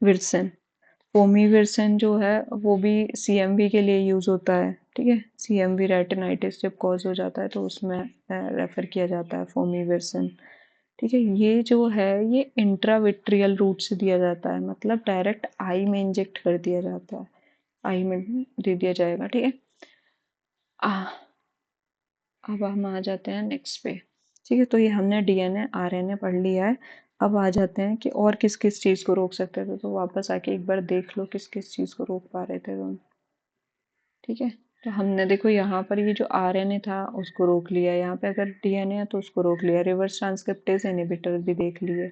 Speaker 1: विरसन, फोमिविरसन जो है वो भी CMV के लिए यूज होता है। ठीक है, CMV रेटिनाइटिस जब कॉज हो जाता है तो उसमें रेफर किया जाता है फोमिविरसन। ठीक है, ये जो है ये इंट्राविट्रियल रूट से दिया जाता है, मतलब डायरेक्ट आई में इंजेक्ट कर दिया जाता है, आई में दे दिया जाएगा। ठीक है, अब हम आ जाते हैं नेक्स्ट पे। ठीक है, तो ये हमने DNA RNA पढ़ लिया है। अब आ जाते हैं कि और किस किस चीज़ को रोक सकते थे, तो वापस आके एक बार देख लो किस किस चीज़ को रोक पा रहे थे तुम। ठीक है, तो हमने देखो यहाँ पर ये जो RNA था उसको रोक लिया, यहाँ पे अगर DNA है तो उसको रोक लिया, रिवर्स ट्रांसक्रिप्टेज इनहिबिटर भी देख लिए,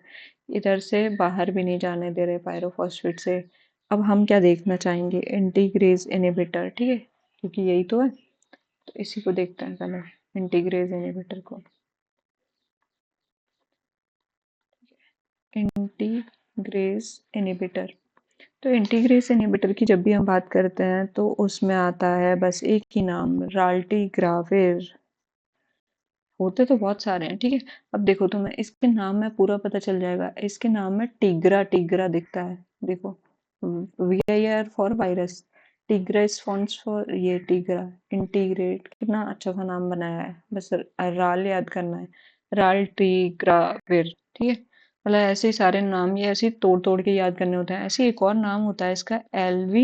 Speaker 1: इधर से बाहर भी नहीं जाने दे रहे पायरोफॉस्फेट से। अब हम क्या देखना चाहेंगे, इंटीग्रेज इनहिबिटर। ठीक है, क्योंकि यही तो है, तो इसी को देखते हैं पहले, इंटीग्रेज इनहिबिटर को। इंटीग्रेज इनहिबिटर, तो इंटीग्रेज इनहिबिटर की जब भी हम बात करते हैं तो उसमें आता है बस एक ही नाम, राल्टीग्राविर। होते तो बहुत सारे हैं। ठीक है, अब देखो तुम्हें इसके नाम में पूरा पता चल जाएगा, इसके नाम में टिग्रा टिग्रा दिखता है। देखो, VIR फॉर वायरस, टिग्रा इज फॉन्ट्स फॉर ये टिग्रा। इंटीग्रेट, कितना अच्छा सा नाम बनाया है, बस राल याद करना है, राल टिग्राविर। ठीक है, मतलब ऐसे ही सारे नाम ये ऐसे ही तोड़ तोड़ के याद करने होते हैं। ऐसे एक और नाम होता है इसका, एलवी,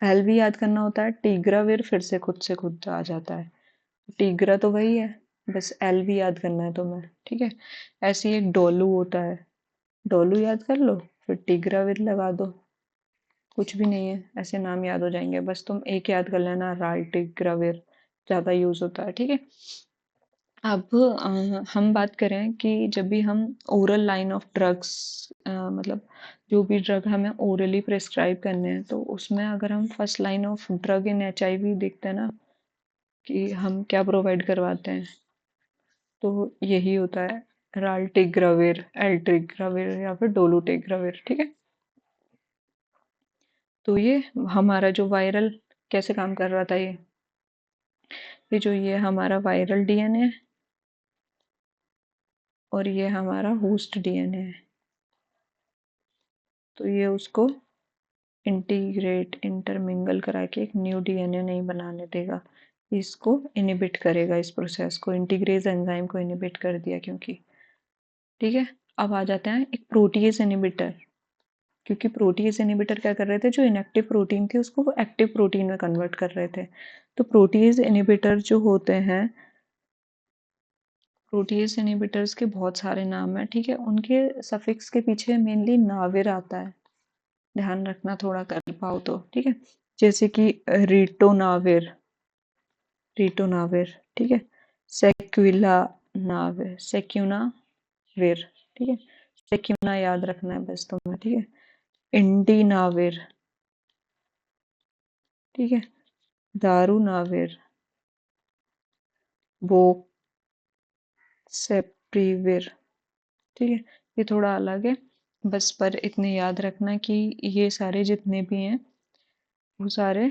Speaker 1: एलवी याद करना होता है, टिग्राविर फिर से खुद आ जाता है। टिग्रा तो वही है, बस एल भी याद करना है तुम्हें। ठीक है, ऐसे ही एक डोलू होता है, डोलू याद कर लो, फिर टिग्राविर लगा दो, कुछ भी नहीं है, ऐसे नाम याद हो जाएंगे। बस तुम एक याद कर लेना, राल टिग्राविर ज्यादा यूज होता है। ठीक है, अब हम बात करें कि जब भी हम ओरल लाइन ऑफ ड्रग्स, मतलब जो भी ड्रग हमें ओरली प्रिस्क्राइब करने हैं, तो उसमें अगर हम first line of drug in HIV देखते हैं ना, कि हम क्या प्रोवाइड करवाते हैं, तो यही होता है राल्टिग्राविर, एल्ट्रिग्राविर या फिर डोलोटिग्राविर। ठीक है, तो ये हमारा जो वायरल कैसे काम कर रहा था, ये जो ये हमारा वायरल DNA है और ये हमारा होस्ट DNA है, तो ये उसको इंटीग्रेट, इंटरमिंगल करा के एक न्यू DNA नहीं बनाने देगा, इसको इनिबिट करेगा, इस प्रोसेस को, इंटीग्रेज एंजाइम को इनिबिट कर दिया क्योंकि। ठीक है, अब आ जाते हैं एक प्रोटीएज इनिबिटर, क्योंकि प्रोटीएज इनिबिटर क्या कर रहे थे, जो इनएक्टिव प्रोटीन थी उसको वो एक्टिव प्रोटीन में कन्वर्ट कर रहे थे। तो प्रोटीएज इनिबिटर जो होते हैं, प्रोटीएज इनिबिटर्स के बहुत सारे नाम हैं। ठीक है, उनके सफिक्स के पीछे मेनली नाविर आता है, ध्यान रखना थोड़ा कर पाओ तो। ठीक है, जैसे कि रिटोनाविर, रिटोनाविर। ठीक है, सेक्विला नाविर, सेक्यूनाविर। ठीक है, सेक्यूना याद रखना है बस तुम्हें। ठीक है, इंडीनाविर। ठीक है, दारूनाविर, बोक्सेप्रिविर। ठीक है, ये थोड़ा अलग है बस, पर इतने याद रखना कि ये सारे जितने भी हैं वो सारे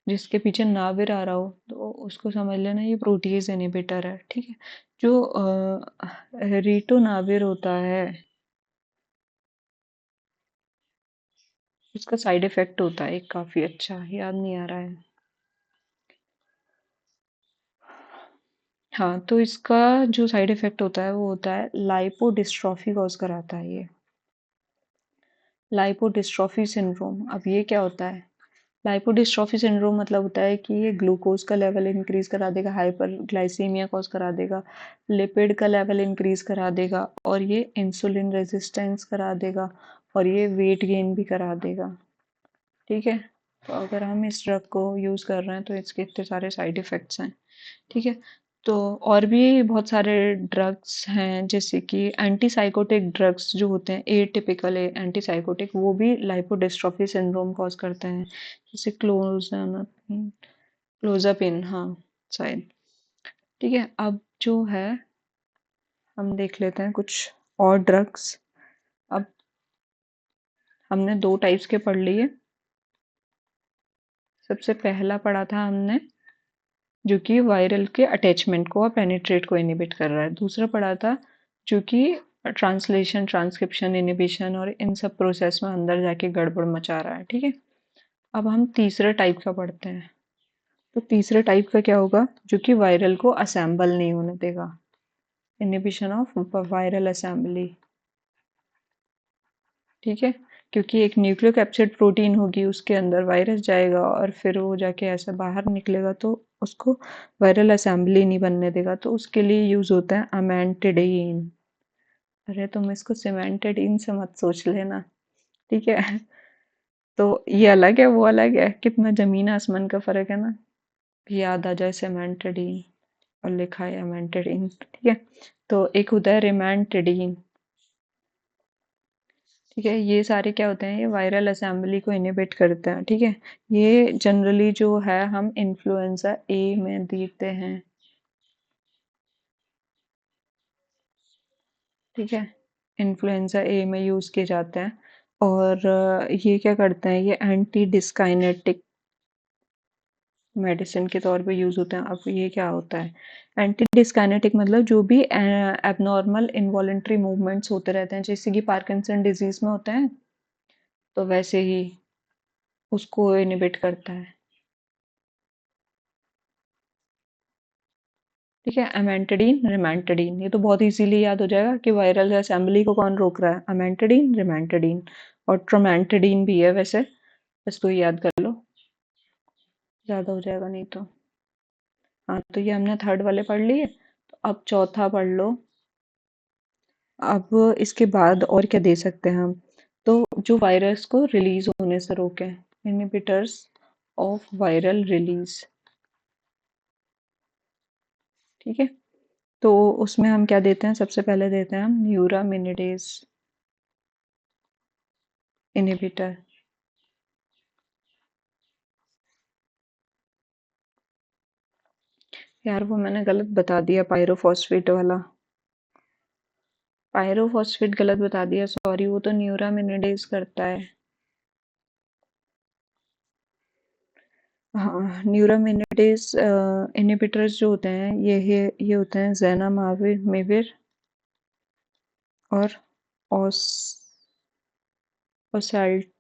Speaker 1: जिसके पीछे नाविर आ रहा हो तो उसको समझ लेना ये प्रोटीज इनहिबिटर है। ठीक है, जो रीटो नाविर होता है उसका साइड इफेक्ट होता है एक काफी अच्छा, याद नहीं आ रहा है। हाँ, तो इसका जो साइड इफेक्ट होता है वो होता है लाइपोडिस्ट्रॉफी कॉज कराता है ये, लाइपोडिस्ट्रॉफी सिंड्रोम। अब ये क्या होता है, लाइपोडिस्ट्रॉफी सिंड्रोम मतलब होता है कि ये ग्लूकोज का लेवल इंक्रीज करा देगा, हाइपर ग्लाइसीमिया कॉज करा देगा, लिपिड का लेवल इंक्रीज करा देगा और ये इंसुलिन रेजिस्टेंस करा देगा और ये वेट गेन भी करा देगा। ठीक है, तो अगर हम इस ड्रग को यूज़ कर रहे हैं तो इसके इतने सारे साइड इफ़ेक्ट्स हैं। ठीक है, तो और भी बहुत सारे ड्रग्स हैं जैसे कि एंटीसाइकोटिक ड्रग्स जो होते हैं, एटिपिकल एंटीसाइकोटिक, वो भी लाइपोडिस्ट्रोफी सिंड्रोम कॉज करते हैं, जैसे क्लोजापिन, हाँ शायद। ठीक है, अब जो है हम देख लेते हैं कुछ और ड्रग्स। अब हमने दो टाइप्स के पढ़ लिए। सबसे पहला पढ़ा था हमने जो कि वायरल के अटैचमेंट को और पेनिट्रेट को इनिबिट कर रहा है। दूसरा पढ़ा था जो कि ट्रांसलेशन, ट्रांसक्रिप्शन, इनिबिशन और इन सब प्रोसेस में अंदर जाके गड़बड़ मचा रहा है। ठीक है, अब हम तीसरे टाइप का पढ़ते हैं। तो तीसरे टाइप का क्या होगा, जो कि वायरल को असेंबल नहीं होने देगा, इनिबिशन ऑफ वायरल असेंबली। ठीक है, क्योंकि एक न्यूक्लियोकैप्सिड प्रोटीन होगी, उसके अंदर वायरस जाएगा और फिर वो जाके ऐसे बाहर निकलेगा तो उसको वायरल असेंबली नहीं बनने देगा। तो उसके लिए यूज होता है अमेंटिडीन। अरे तुम इसको सिमेंटिडीन से मत सोच लेना। ठीक है, तो ये अलग है वो अलग है, कितना जमीन आसमान का फर्क है ना। याद आ जाए सिमेंटिडीन और लिखा है अमेंटिडीन। ठीक है, तो एक होता है रिमेंटिडीन। ठीक है, ये सारे क्या होते हैं, ये वायरल असेंबली को इनिबिट करते हैं। ठीक है, ये जनरली जो है हम इन्फ्लुएंजा ए में देते हैं। ठीक है, इन्फ्लुएंजा ए में यूज किए जाते हैं। और ये क्या करते हैं, ये एंटी डिस्काइनेटिक मेडिसिन के तौर पे यूज होते हैं। अब ये क्या होता है, एंटी डिस्काइनेटिक मतलब जो भी एबनॉर्मल इनवॉलेंट्री मूवमेंट्स होते रहते हैं, जैसे कि पार्किंसन डिजीज में होते हैं, तो वैसे ही उसको इनिबिट करता है। ठीक है, अमेंटिडीन, रिमेंटिडीन, ये तो बहुत इजीली याद हो जाएगा कि वायरल असेंबली को कौन रोक रहा है, अमेंटिडीन, रिमेंटिडीन। और ट्रोमेंटिडीन भी है वैसे, इसको याद कर लो, ज़्यादा हो जाएगा नहीं तो। हाँ, तो ये हमने थर्ड वाले पढ़ लिए, तो अब चौथा पढ़ लो। अब इसके बाद और क्या दे सकते हैं हम, तो जो वायरस को रिलीज होने से रोके, इनहिबिटर्स ऑफ वायरल रिलीज। ठीक है, तो उसमें हम क्या देते हैं, सबसे पहले देते हैं हम न्यूरामिनिडेज इनहिबिटर। यार वो मैंने गलत बता दिया, पायरोफॉस्फेट वाला, पायरोफॉस्फेट गलत बता दिया, सॉरी, वो तो न्यूरामिनिडेज करता है। हाँ, न्यूरामिनिडेज इनहिबिटर्स जो होते हैं ये होते हैं ज़ैनामाविर और ओस ओसाल्टा,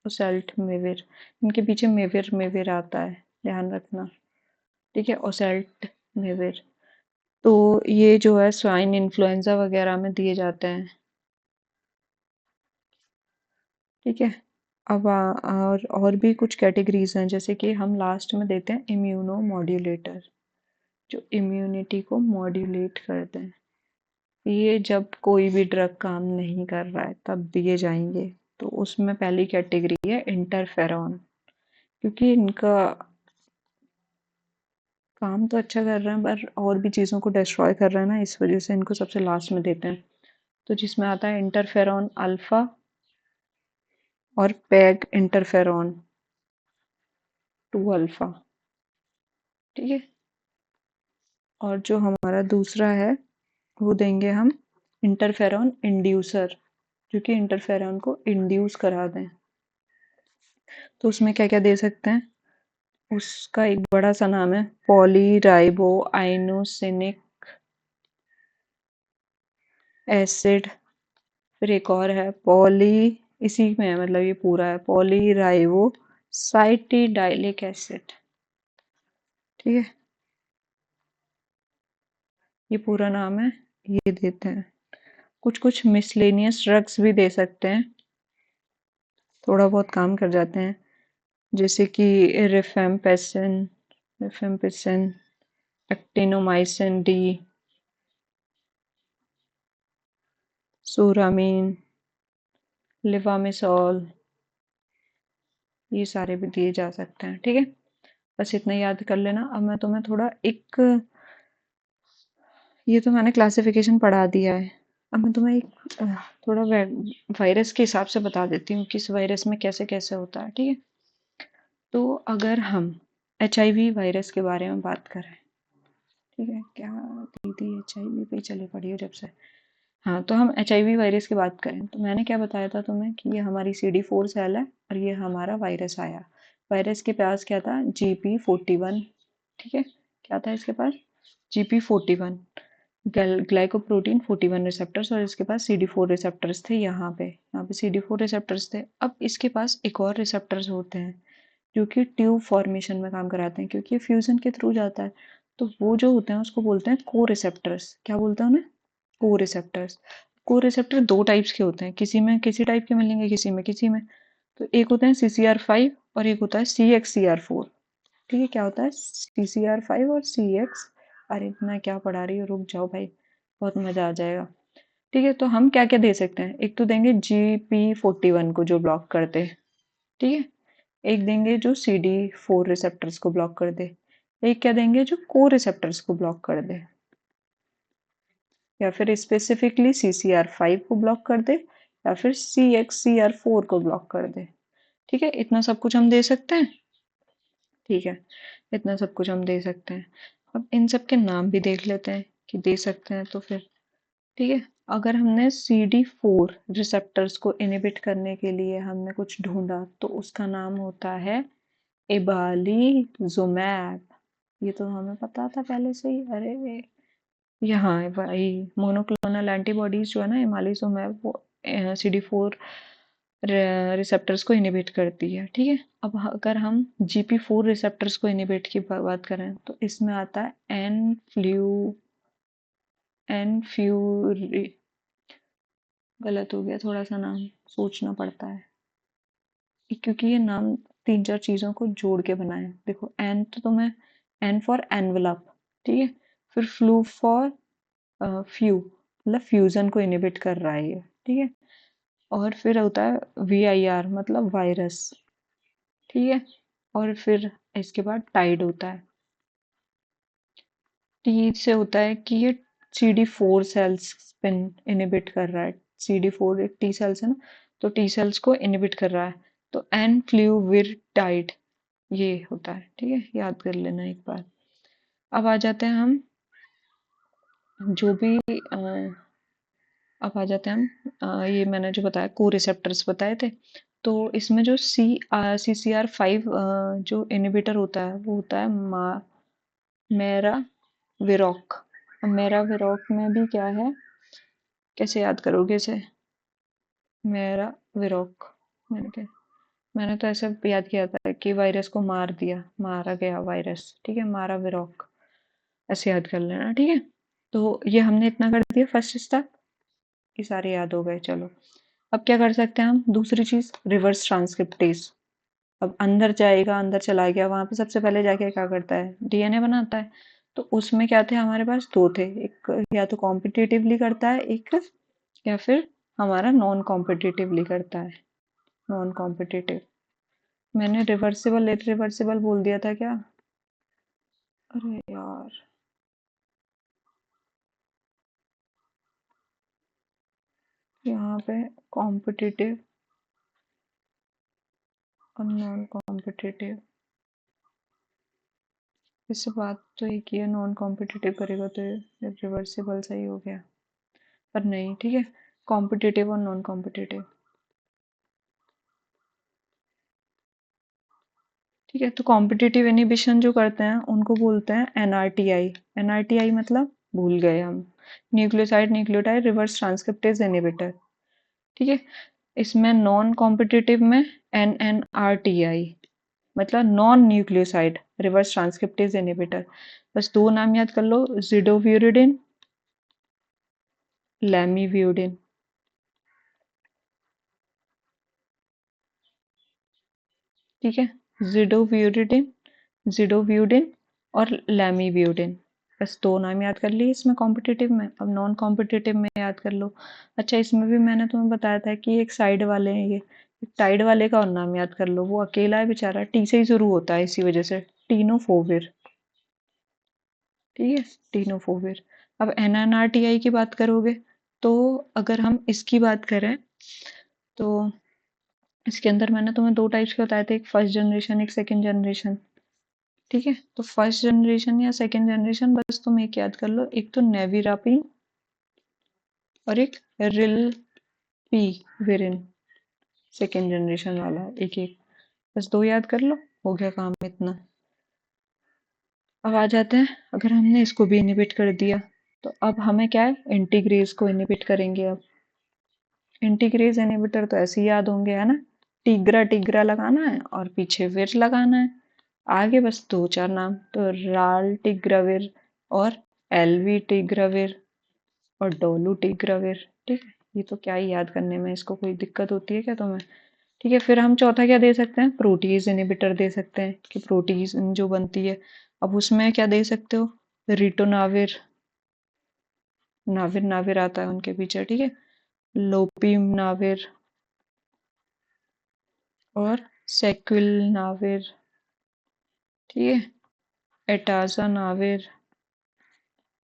Speaker 1: ओसाल्टमेविर। इनके पीछे मेविर मेविर आता है, ध्यान रखना। ठीक है, ओसाल्टमेविर। तो ये जो है स्वाइन इन्फ्लुएंजा वगैरह में दिए जाते हैं। ठीक है, अब और भी कुछ कैटेगरीज हैं, जैसे कि हम लास्ट में देते हैं इम्यूनो मॉड्यूलेटर, जो इम्यूनिटी को मॉड्यूलेट करते हैं। ये जब कोई भी ड्रग काम नहीं कर रहा है तब दिए जाएंगे। तो उसमें पहली कैटेगरी है इंटरफेरॉन, क्योंकि इनका काम तो अच्छा कर रहे हैं पर और भी चीज़ों को डिस्ट्रॉय कर रहे हैं ना, इस वजह से इनको सबसे लास्ट में देते हैं। तो जिसमें आता है इंटरफेरॉन अल्फा और पैग इंटरफेरॉन 2 अल्फा। ठीक है, और जो हमारा दूसरा है वो देंगे हम इंटरफेरॉन इंड्यूसर, जो कि इंटरफेरॉन को इंड्यूस करा दें। तो उसमें क्या क्या दे सकते हैं, उसका एक बड़ा सा नाम है पॉलीराइबो आइनोसिनिक एसिड। फिर एक और है इसी में है, मतलब ये पूरा है पॉलीराइबो साइटिडाइलिक एसिड। ठीक है, ये पूरा नाम है, ये देते हैं। कुछ कुछ मिसलेनियस ड्रग्स भी दे सकते हैं, थोड़ा बहुत काम कर जाते हैं, जैसे कि रिफेम्पेसिन, रिफेम्पिसिन, एक्टिनोमाइसिन डी, सोरामीन, लिवामिसॉल, ये सारे भी दिए जा सकते हैं। ठीक है, बस इतना याद कर लेना। अब मैं तुम्हें थोड़ा एक, ये तो मैंने क्लासिफिकेशन पढ़ा दिया है, अब मैं तुम्हें एक थोड़ा वायरस के हिसाब से बता देती हूँ कि इस वायरस में कैसे कैसे होता है। ठीक है, तो अगर हम HIV वायरस के बारे में बात करें, ठीक है, क्या दीदी HIV पे चले पड़ी हो जब से। हाँ, तो हम HIV वायरस की बात करें तो मैंने क्या बताया था तुम्हें कि ये हमारी CD4 सेल है और ये हमारा वायरस आया। वायरस के पास क्या था, GP41। ठीक है, क्या था इसके पास, GP41 ग्लाइकोप्रोटीन 41 रिसेप्टर्स, और इसके पास CD4 रिसेप्टर्स थे। यहाँ पे CD4 रिसेप्टर्स थे। अब इसके पास एक और रिसेप्टर्स होते हैं जो कि ट्यूब फॉर्मेशन में काम कराते हैं, क्योंकि फ्यूजन के थ्रू जाता है। तो वो जो होते हैं उसको बोलते हैं को रिसेप्टर्स। क्या बोलते हैं उन्हें, को रिसेप्टर्स। को रिसेप्टर दो टाइप्स के होते हैं, किसी में किसी टाइप के मिलेंगे, किसी में किसी में। तो एक होते हैं CCR5 और एक होता है CXCR4। ठीक है, क्या होता है CCR5 और CX। अरे मैं क्या पढ़ा रही हूँ, रुक जाओ भाई, बहुत मजा आ जाएगा। ठीक है, तो हम क्या क्या दे सकते हैं, एक तो देंगे GP41 को जो ब्लॉक कर दे। ठीक है, एक देंगे जो CD4 रिसेप्टर्स को ब्लॉक कर दे, एक क्या देंगे जो को रिसेप्टर्स को ब्लॉक कर दे, या फिर स्पेसिफिकली CCR5 को ब्लॉक कर दे, या फिर CXCR4 को ब्लॉक कर दे। ठीक है, इतना सब कुछ हम दे सकते हैं। ठीक है, इतना सब कुछ हम दे सकते हैं। अब इन सब के नाम भी देख लेते हैं कि दे सकते हैं तो फिर। ठीक है, अगर हमने CD4 रिसेप्टर्स को इनिबिट करने के लिए हमने कुछ ढूंढा तो उसका नाम होता है एबालीजुमैब। ये तो हमें पता था पहले से ही। अरे यहाँ है भाई, मोनोक्लोनल एंटीबॉडीज जो है ना एमालिजुमैब, वो CD4 रिसेप्टर्स को इनिबिट करती है। ठीक है, अब अगर हम GP4 रिसेप्टर्स को इनिबिट की बात करें तो इसमें आता है एनफ्यूरी, गलत हो गया थोड़ा सा नाम, सोचना पड़ता है क्योंकि ये नाम तीन चार चीजों को जोड़ के बना है। देखो, एन तो तुम्हें, एन फॉर एनवलप। ठीक है, फिर फ्लू फॉर फ्यू, मतलब फ्यूजन को इनिबिट कर रहा है ये। ठीक है, और फिर होता है VIR मतलब वायरस। ठीक है, और फिर इसके बाद टाइड होता है। टी से होता है कि ये CD4 सेल्स पे इनिबिट कर रहा है। CD4 एक टी सेल्स है ना, तो टी सेल्स को इनिबिट कर रहा है। तो एन फ्लूविटाइड ये होता है। ठीक है, याद कर लेना एक बार। अब आ जाते हैं हम जो भी अब आ जाते हैं हम ये मैंने जो बताया को रिसेप्टर्स बताए थे। तो इसमें जो CCR5 जो इनिबिटर होता है वो होता है मेरा विरोक। मेरा विरोक में भी क्या है, कैसे याद करोगे इसे, मेरा विरोक। मैंने तो ऐसे याद किया था कि वायरस को मार दिया, मारा गया वायरस। ठीक है, मारा विरोक, ऐसे याद कर लेना। ठीक है, तो ये हमने इतना कर दिया फर्स्ट स्टेप, ये सारे याद हो गए। चलो, अब क्या कर सकते हैं हम, दूसरी चीज रिवर्स ट्रांसक्रिप्टेज। अब अंदर जाएगा, अंदर चला गया, वहां पे सबसे पहले जाके क्या करता है, DNA बनाता है। तो उसमें क्या थे हमारे पास, दो थे, एक या तो कॉम्पिटिटिवली करता है एक, या फिर हमारा नॉन कॉम्पिटिटिवली करता है। नॉन कॉम्पिटिटिव, मैंने रिवर्सिबल इरिवर्सिबल बोल दिया था क्या, अरे यार, यहाँ पे कॉम्पिटिटिव और नॉन कॉम्पिटिटिव, इससे बात तो एक ही है, नॉन कॉम्पिटिटिव करेगा तो रिवर्सिबल सही हो गया, पर नहीं। ठीक है, कॉम्पिटिटिव और नॉन कॉम्पिटिटिव। ठीक है, तो कॉम्पिटिटिव इनिबिशन जो करते हैं उनको बोलते हैं NRTI। NRTI मतलब भूल गए हम, nucleoside nucleotide reverse transcriptase inhibitor. ठीक है, इसमें नॉन कॉम्पिटिटिव में NNRTI मतलब non nucleoside reverse transcriptase inhibitor. बस दो नाम याद कर लो, जिडोव्यूरिडिन, लैमीव्यूडिन। ठीक है, जिडोव्यूरिडिन, जिडोव्यूडिन और लैमीव्यूडिन। बस 2 नाम याद कर लिए इसमें कॉम्पिटिटिव में। अब नॉन कॉम्पिटिटिव में याद कर लो। अच्छा, इसमें भी मैंने तुम्हें बताया था कि एक साइड वाले हैं ये। टाइड वाले का और नाम याद कर लो, वो अकेला है बेचारा, टी से ही शुरू होता है इसी वजह से, टीनोफोविर। ठीक है, टीनोफोविर। अब एनएनआरटीआई की बात करोगे तो अगर हम इसकी बात करें तो इसके अंदर मैंने तुम्हें 2 टाइप्स के बताए थे, एक फर्स्ट जनरेशन एक सेकंड जनरेशन। ठीक है, तो फर्स्ट जनरेशन या सेकंड जनरेशन बस तुम एक याद कर लो, एक तो नेविरापिन और एक रिल पी वेरिन, सेकेंड जनरेशन वाला। एक एक बस 2 याद कर लो, हो गया काम इतना। अब आ जाते हैं, अगर हमने इसको भी इनिबिट कर दिया तो अब हमें क्या है, इंटीग्रेज को इनिबिट करेंगे। अब इंटीग्रेज इनिबिटर तो ऐसे ही याद होंगे, है ना, टिग्रा टिग्रा लगाना है और पीछे विर लगाना है, आगे बस 2 4 नाम, तो राल टिग्राविर और एलवी टिग्राविर और डोलू टिग्राविर। ठीक है, ये तो क्या ही याद करने में, इसको कोई दिक्कत होती है क्या तुम्हें? ठीक है, फिर हम चौथा क्या दे सकते हैं, प्रोटीज इनिबिटर दे सकते हैं कि प्रोटीज जो बनती है। अब उसमें क्या दे सकते हो, रिटोनाविर, नाविर नाविर आता है उनके पीछे। ठीक है, लोपिनाविर और सेक्विलनाविर। ठीक है, एटाजानाविर।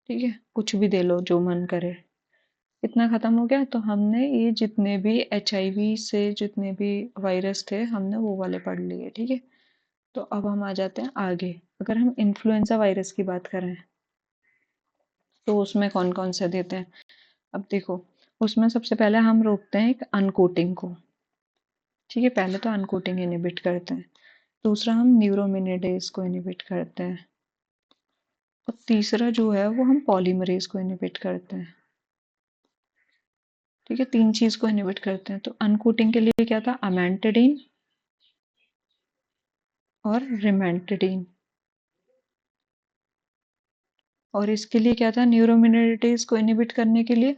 Speaker 1: ठीक है, कुछ भी दे लो जो मन करे। इतना खत्म हो गया, तो हमने ये जितने भी एचआईवी से जितने भी वायरस थे हमने वो वाले पढ़ लिए। ठीक है, तो अब हम आ जाते हैं आगे। अगर हम इन्फ्लुएंजा वायरस की बात करें तो उसमें कौन कौन से देते हैं। अब देखो, उसमें सबसे पहले हम रोकते हैं एक अनकोटिंग को। ठीक है, पहले तो अनकोटिंग इनिबिट करते हैं, दूसरा हम न्यूरोमिनिडेज को इनिबिट करते हैं, और तीसरा जो है वो हम पॉलीमरेज को इनिबिट करते हैं। ठीक है, 3 चीज को इनिबिट करते हैं। तो अनकोटिंग के लिए क्या था, अमेंटेडिन और रिमेंटेडिन, और इसके लिए क्या था, न्यूरोमिनिडेज को इनिबिट करने के लिए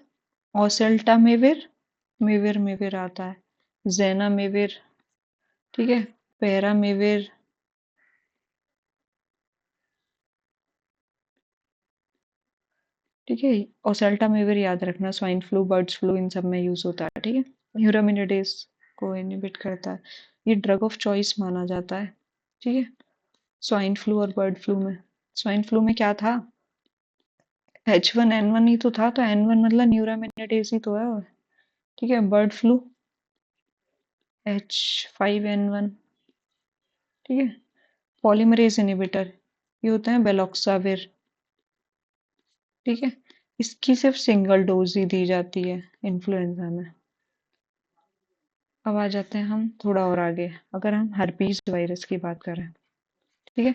Speaker 1: ओसेल्टामेविर, मेविर मेविर आता है, जेनामेविर। ठीक है, पैरामेविर। ठीक है, ओसेल्टामेविर याद रखना, स्वाइन फ्लू बर्ड्स फ्लू इन सब में यूज होता है। ठीक है, न्यूरोमिनिडेज को इनिबिट करता है, ये ड्रग ऑफ चॉइस माना जाता है। ठीक है, स्वाइन फ्लू और बर्ड फ्लू में, स्वाइन फ्लू में क्या था, H1N1 ही तो था, तो N1 मतलब न्यूरोमिनिडेज ही तो है। ठीक है, बर्ड फ्लू H5N1। ठीक है, पॉलीमरेज इनिबिटर ये होते हैं बेलॉक्साविर। ठीक है, इसकी सिर्फ सिंगल डोज ही दी जाती है इन्फ्लुएंजा में। अब आ जाते हैं हम थोड़ा और आगे, अगर हम हर्पीज वायरस की बात करें। ठीक है,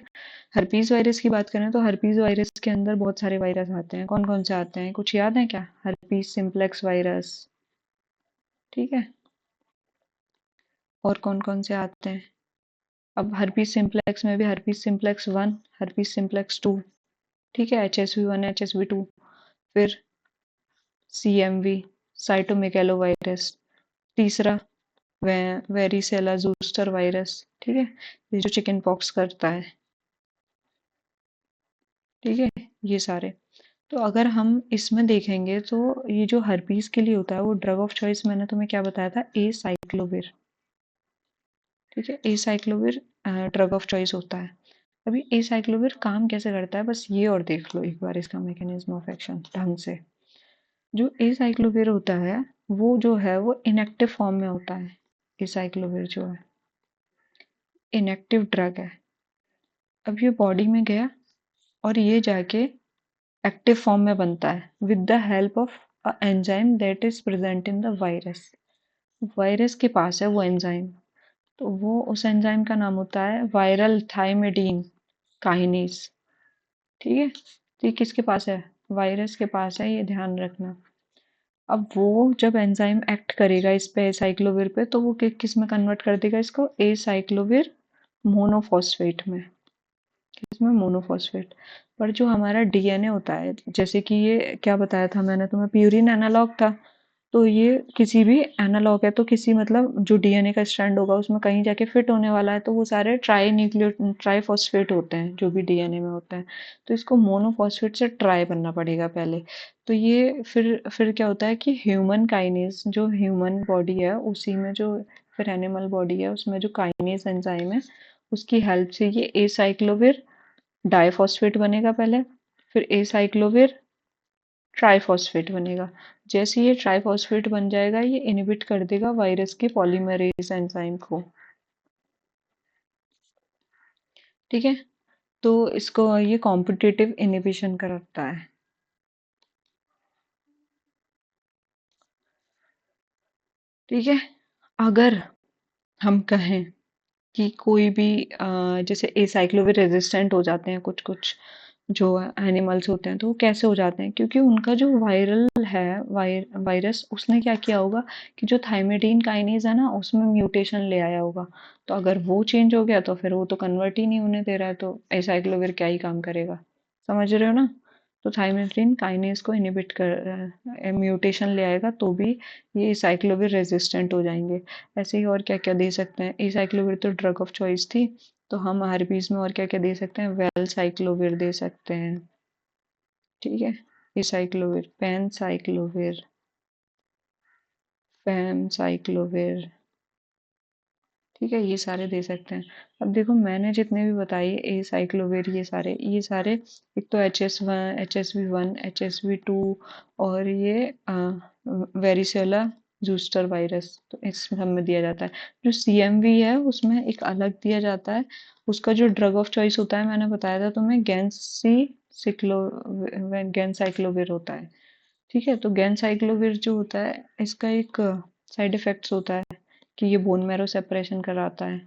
Speaker 1: हर्पीज वायरस की बात करें तो हर्पीज वायरस के अंदर बहुत सारे वायरस आते हैं। कौन कौन से आते हैं, कुछ याद है क्या, हर्पीज सिंप्लेक्स वायरस। ठीक है, और कौन कौन से आते हैं, अब हर्पीज सिंप्लेक्स में भी हर्पीज सिंप्लेक्स 1, हर्पीज सिंप्लेक्स 2। ठीक है, HSV1 HSV2, फिर CMV साइटोमेगालो वायरस, तीसरा वेरिसेला जूस्टर वायरस। ठीक है, ये जो चिकन पॉक्स करता है। ठीक है, ये सारे। तो अगर हम इसमें देखेंगे तो ये जो हर्पीस के लिए होता है वो ड्रग ऑफ चॉइस मैंने तुम्हें क्या बताया था, ए साइक्लोविर। ठीक है, ए साइक्लोविर ड्रग ऑफ चॉइस होता है। अभी ए साइक्लोविर काम कैसे करता है, बस ये और देख लो एक बार इसका मैकेनिज्म ऑफ एक्शन ढंग से। जो ए साइक्लोविर होता है वो जो है वो इनएक्टिव फॉर्म में होता है। ए साइक्लोविर जो है इनएक्टिव ड्रग है। अब ये बॉडी में गया और ये जाके एक्टिव फॉर्म में बनता है with the help of a enzyme that is present in the virus. Virus के पास है वो एंजाइम, तो वो उस एंजाइम का नाम होता है वायरल थाइमिडीन काइनेज। ठीक है, तो ये किसके पास है, वायरस के पास है, ये ध्यान रखना। अब वो जब एंजाइम एक्ट करेगा इस पे साइक्लोविर पे, तो वो किस में कन्वर्ट कर देगा इसको, ए साइक्लोविर मोनोफॉस्फेट में। किसमें, मोनोफॉस्फेट। पर जो हमारा डीएनए होता है, जैसे कि ये क्या बताया था मैंने तुम्हें, प्यूरिन एनालॉग था, तो ये किसी भी एनालॉग है, तो किसी मतलब जो डीएनए का स्ट्रैंड होगा उसमें कहीं जाके फिट होने वाला है, तो वो सारे ट्राईफॉस्फेट होते हैं जो भी डीएनए में होते हैं। तो इसको मोनोफॉस्फेट से ट्राई बनना पड़ेगा पहले। तो ये फिर क्या होता है कि ह्यूमन काइनेज, जो ह्यूमन बॉडी है उसी में जो, फिर एनिमल बॉडी है उसमें जो काइनेज एंजाइम है, उसकी हेल्प से ये एसाइक्लोविर डाइफॉस्फेट बनेगा पहले, फिर एसाइक्लोविर ट्राइफॉस्फेट बनेगा। जैसे ये ट्राइफॉस्फेट बन जाएगा, ये इनहिबिट कर देगा वायरस के पॉलीमरेज एंजाइम को। ठीक है, तो इसको ये कॉम्पिटिटिव इनहिबिशन करता है। ठीक है, अगर हम कहें कि कोई भी जैसे एसाइक्लोविर रेजिस्टेंट हो जाते हैं कुछ कुछ जो एनिमल्स होते हैं, तो वो कैसे हो जाते हैं, क्योंकि उनका जो वायरल है, वायरस उसने क्या किया होगा कि जो थाइमिडीन काइनेज है ना उसमें म्यूटेशन ले आया होगा। तो अगर वो चेंज हो गया तो फिर वो तो कन्वर्ट ही नहीं होने दे रहा है, तो एसाइक्लोविर क्या ही काम करेगा। समझ रहे हो ना? तो थाइमिडीन काइनेज को इनिबिट कर म्यूटेशन ले आएगा तो भी ये साइक्लोविर रेजिस्टेंट हो जाएंगे। ऐसे ही और क्या क्या दे सकते हैं, एसाइक्लोविर तो ड्रग ऑफ चॉइस थी, तो हम आरबीज में और क्या क्या दे सकते हैं, वेल साइक्लोविर दे सकते हैं। ठीक है, एसाइक्लोविर, पेन साइक्लोविर, पैम साइक्लोविर। ठीक है, ये सारे दे सकते हैं। अब देखो मैंने जितने भी बताए ए साइक्लोविर, ये सारे एक तो HS1, HSV1, HSV2 और ये वेरिसेला जूस्टर वायरस, तो इस सब में दिया जाता है। जो CMV है उसमें एक अलग दिया जाता है, उसका जो ड्रग ऑफ चॉइस होता है मैंने बताया था तुम्हें, सिक्लो गैंसाइक्लोविर होता है। ठीक है, तो गैंसाइक्लोविर जो होता है इसका एक साइड इफेक्ट्स होता है कि ये बोन मैरो सेपरेशन कराता है।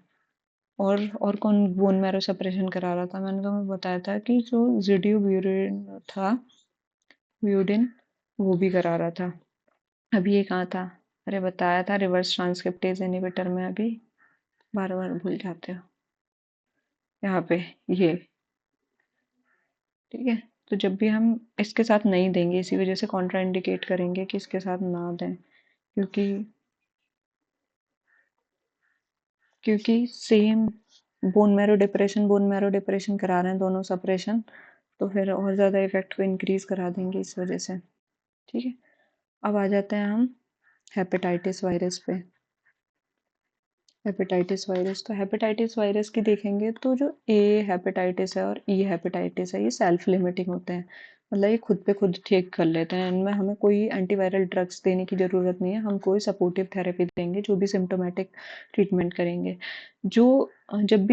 Speaker 1: और कौन बोन मैरो सेपरेशन करा रहा था, मैंने तुम्हें बताया था कि जो जिडियो ब्यूरिन था, ब्यूडिन, वो भी करा रहा था। अभी ये कहाँ था? अरे बताया था, रिवर्स ट्रांसक्रिप्टेज इनहिबिटर में। अभी बार बार भूल जाते हो। यहाँ पे ये। ठीक है, तो जब भी हम इसके साथ नहीं देंगे, इसी वजह से कॉन्ट्रा इंडिकेट करेंगे कि इसके साथ ना दें, क्योंकि क्योंकि सेम बोन मैरो डिप्रेशन करा रहे हैं दोनों सप्रेशन, तो फिर और ज़्यादा इफेक्ट को इंक्रीज करा देंगे इस वजह से। ठीक है, अब आ जाते हैं हम हेपेटाइटिस वायरस पे। हेपेटाइटिस वायरस, तो हेपेटाइटिस वायरस की देखेंगे तो जो ए हेपेटाइटिस है और ई हेपेटाइटिस है, ये सेल्फ लिमिटिंग होते हैं। मतलब ये खुद पे खुद ठीक कर लेते हैं, इनमें हमें कोई एंटीवायरल ड्रग्स देने की ज़रूरत नहीं है, हम कोई सपोर्टिव थेरेपी देंगे जो भी सिम्टोमेटिक ट्रीटमेंट करेंगे। जो जब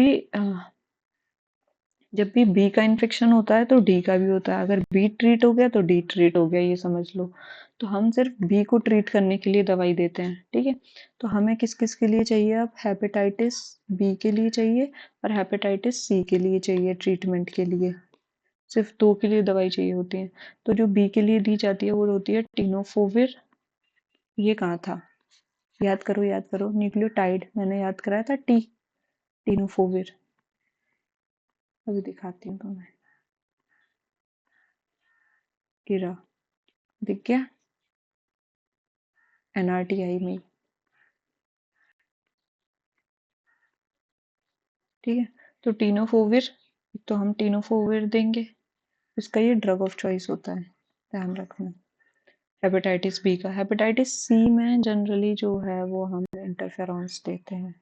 Speaker 1: भी बी का इन्फेक्शन होता है तो डी का भी होता है, अगर बी ट्रीट हो गया तो डी ट्रीट हो गया, ये समझ लो। तो हम सिर्फ बी को ट्रीट करने के लिए दवाई देते हैं। ठीक है, तो हमें किस किस के लिए चाहिए, अब हेपेटाइटिस बी के लिए चाहिए और हेपेटाइटिस सी के लिए चाहिए ट्रीटमेंट के लिए। सिर्फ दो के लिए दवाई चाहिए होती है। तो जो बी के लिए दी जाती है वो होती है टीनोफोविर। ये कहाँ था, याद करो याद करो, न्यूक्लियोटाइड मैंने याद कराया था, टीनोफोविर। अभी दिखाती हूँ तुम्हें, गिरा, दिख गया, NRTI में। ठीक है, तो टीनोफोविर, तो हम टीनोफोविर देंगे, इसका ये ड्रग ऑफ चॉइस होता है, ध्यान रखना। हेपेटाइटिस बी का, हेपेटाइटिस सी में जनरली जो है वो हम इंटरफेरॉन्स देते हैं,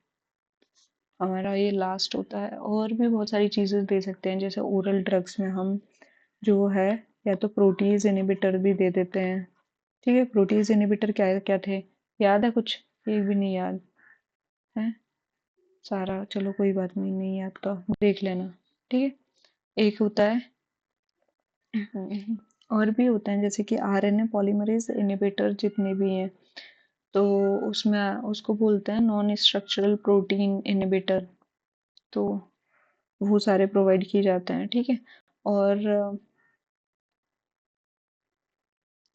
Speaker 1: हमारा ये लास्ट होता है। और भी बहुत सारी चीज़ें दे सकते हैं, जैसे ओरल ड्रग्स में हम जो है या तो प्रोटीज इनिबिटर भी दे देते हैं। ठीक है, प्रोटीज इनिबिटर क्या क्या थे, याद है कुछ? एक भी नहीं याद है सारा, चलो कोई बात नहीं, नहीं याद तो देख लेना। ठीक है, एक होता है और भी होते हैं जैसे कि RNA पॉलीमरेज इनिबिटर जितने भी हैं, तो उसमें उसको बोलते हैं नॉन स्ट्रक्चरल प्रोटीन इनिबिटर, तो वो सारे प्रोवाइड किए जाते हैं। ठीक है, और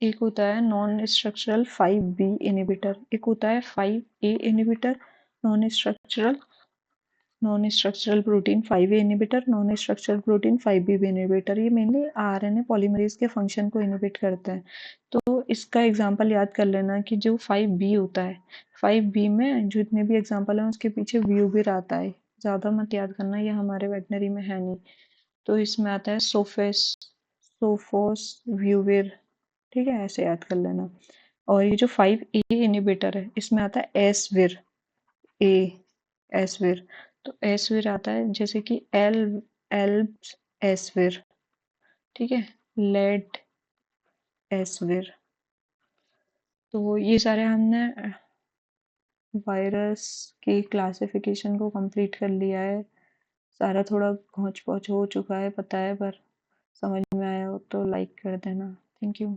Speaker 1: एक होता है नॉन स्ट्रक्चरल 5B इनिबिटर, एक होता है 5A inhibitor, non structural protein 5A inhibitor, non structural protein 5B inhibitor. ये मेनली RNA पॉलीमरेज के फंक्शन को इनिबिट करते हैं। तो इसका एग्जाम्पल याद कर लेना कि जो 5B होता है, 5B में जितने भी एग्जाम्पल हैं उसके पीछे व्यूविर आता है। ज़्यादा मत याद करना, ये हमारे वेटनरी में है नहीं। तो इसमें आता है सोफेस, सोफोस, व्यूविर। ठीक है, ऐसे याद कर लेना। और ये जो 5A इनिबिटर है इसमें आता है एसविर, ए एसविर। तो एसविर आता है जैसे कि एल्ब्स एसविर, ठीक है, लेड एसविर। तो ये सारे हमने वायरस की क्लासिफिकेशन को कंप्लीट कर लिया है। सारा थोड़ा घोंच पहुंच हो चुका है पता है, पर समझ में आया हो तो लाइक कर देना। Thank you.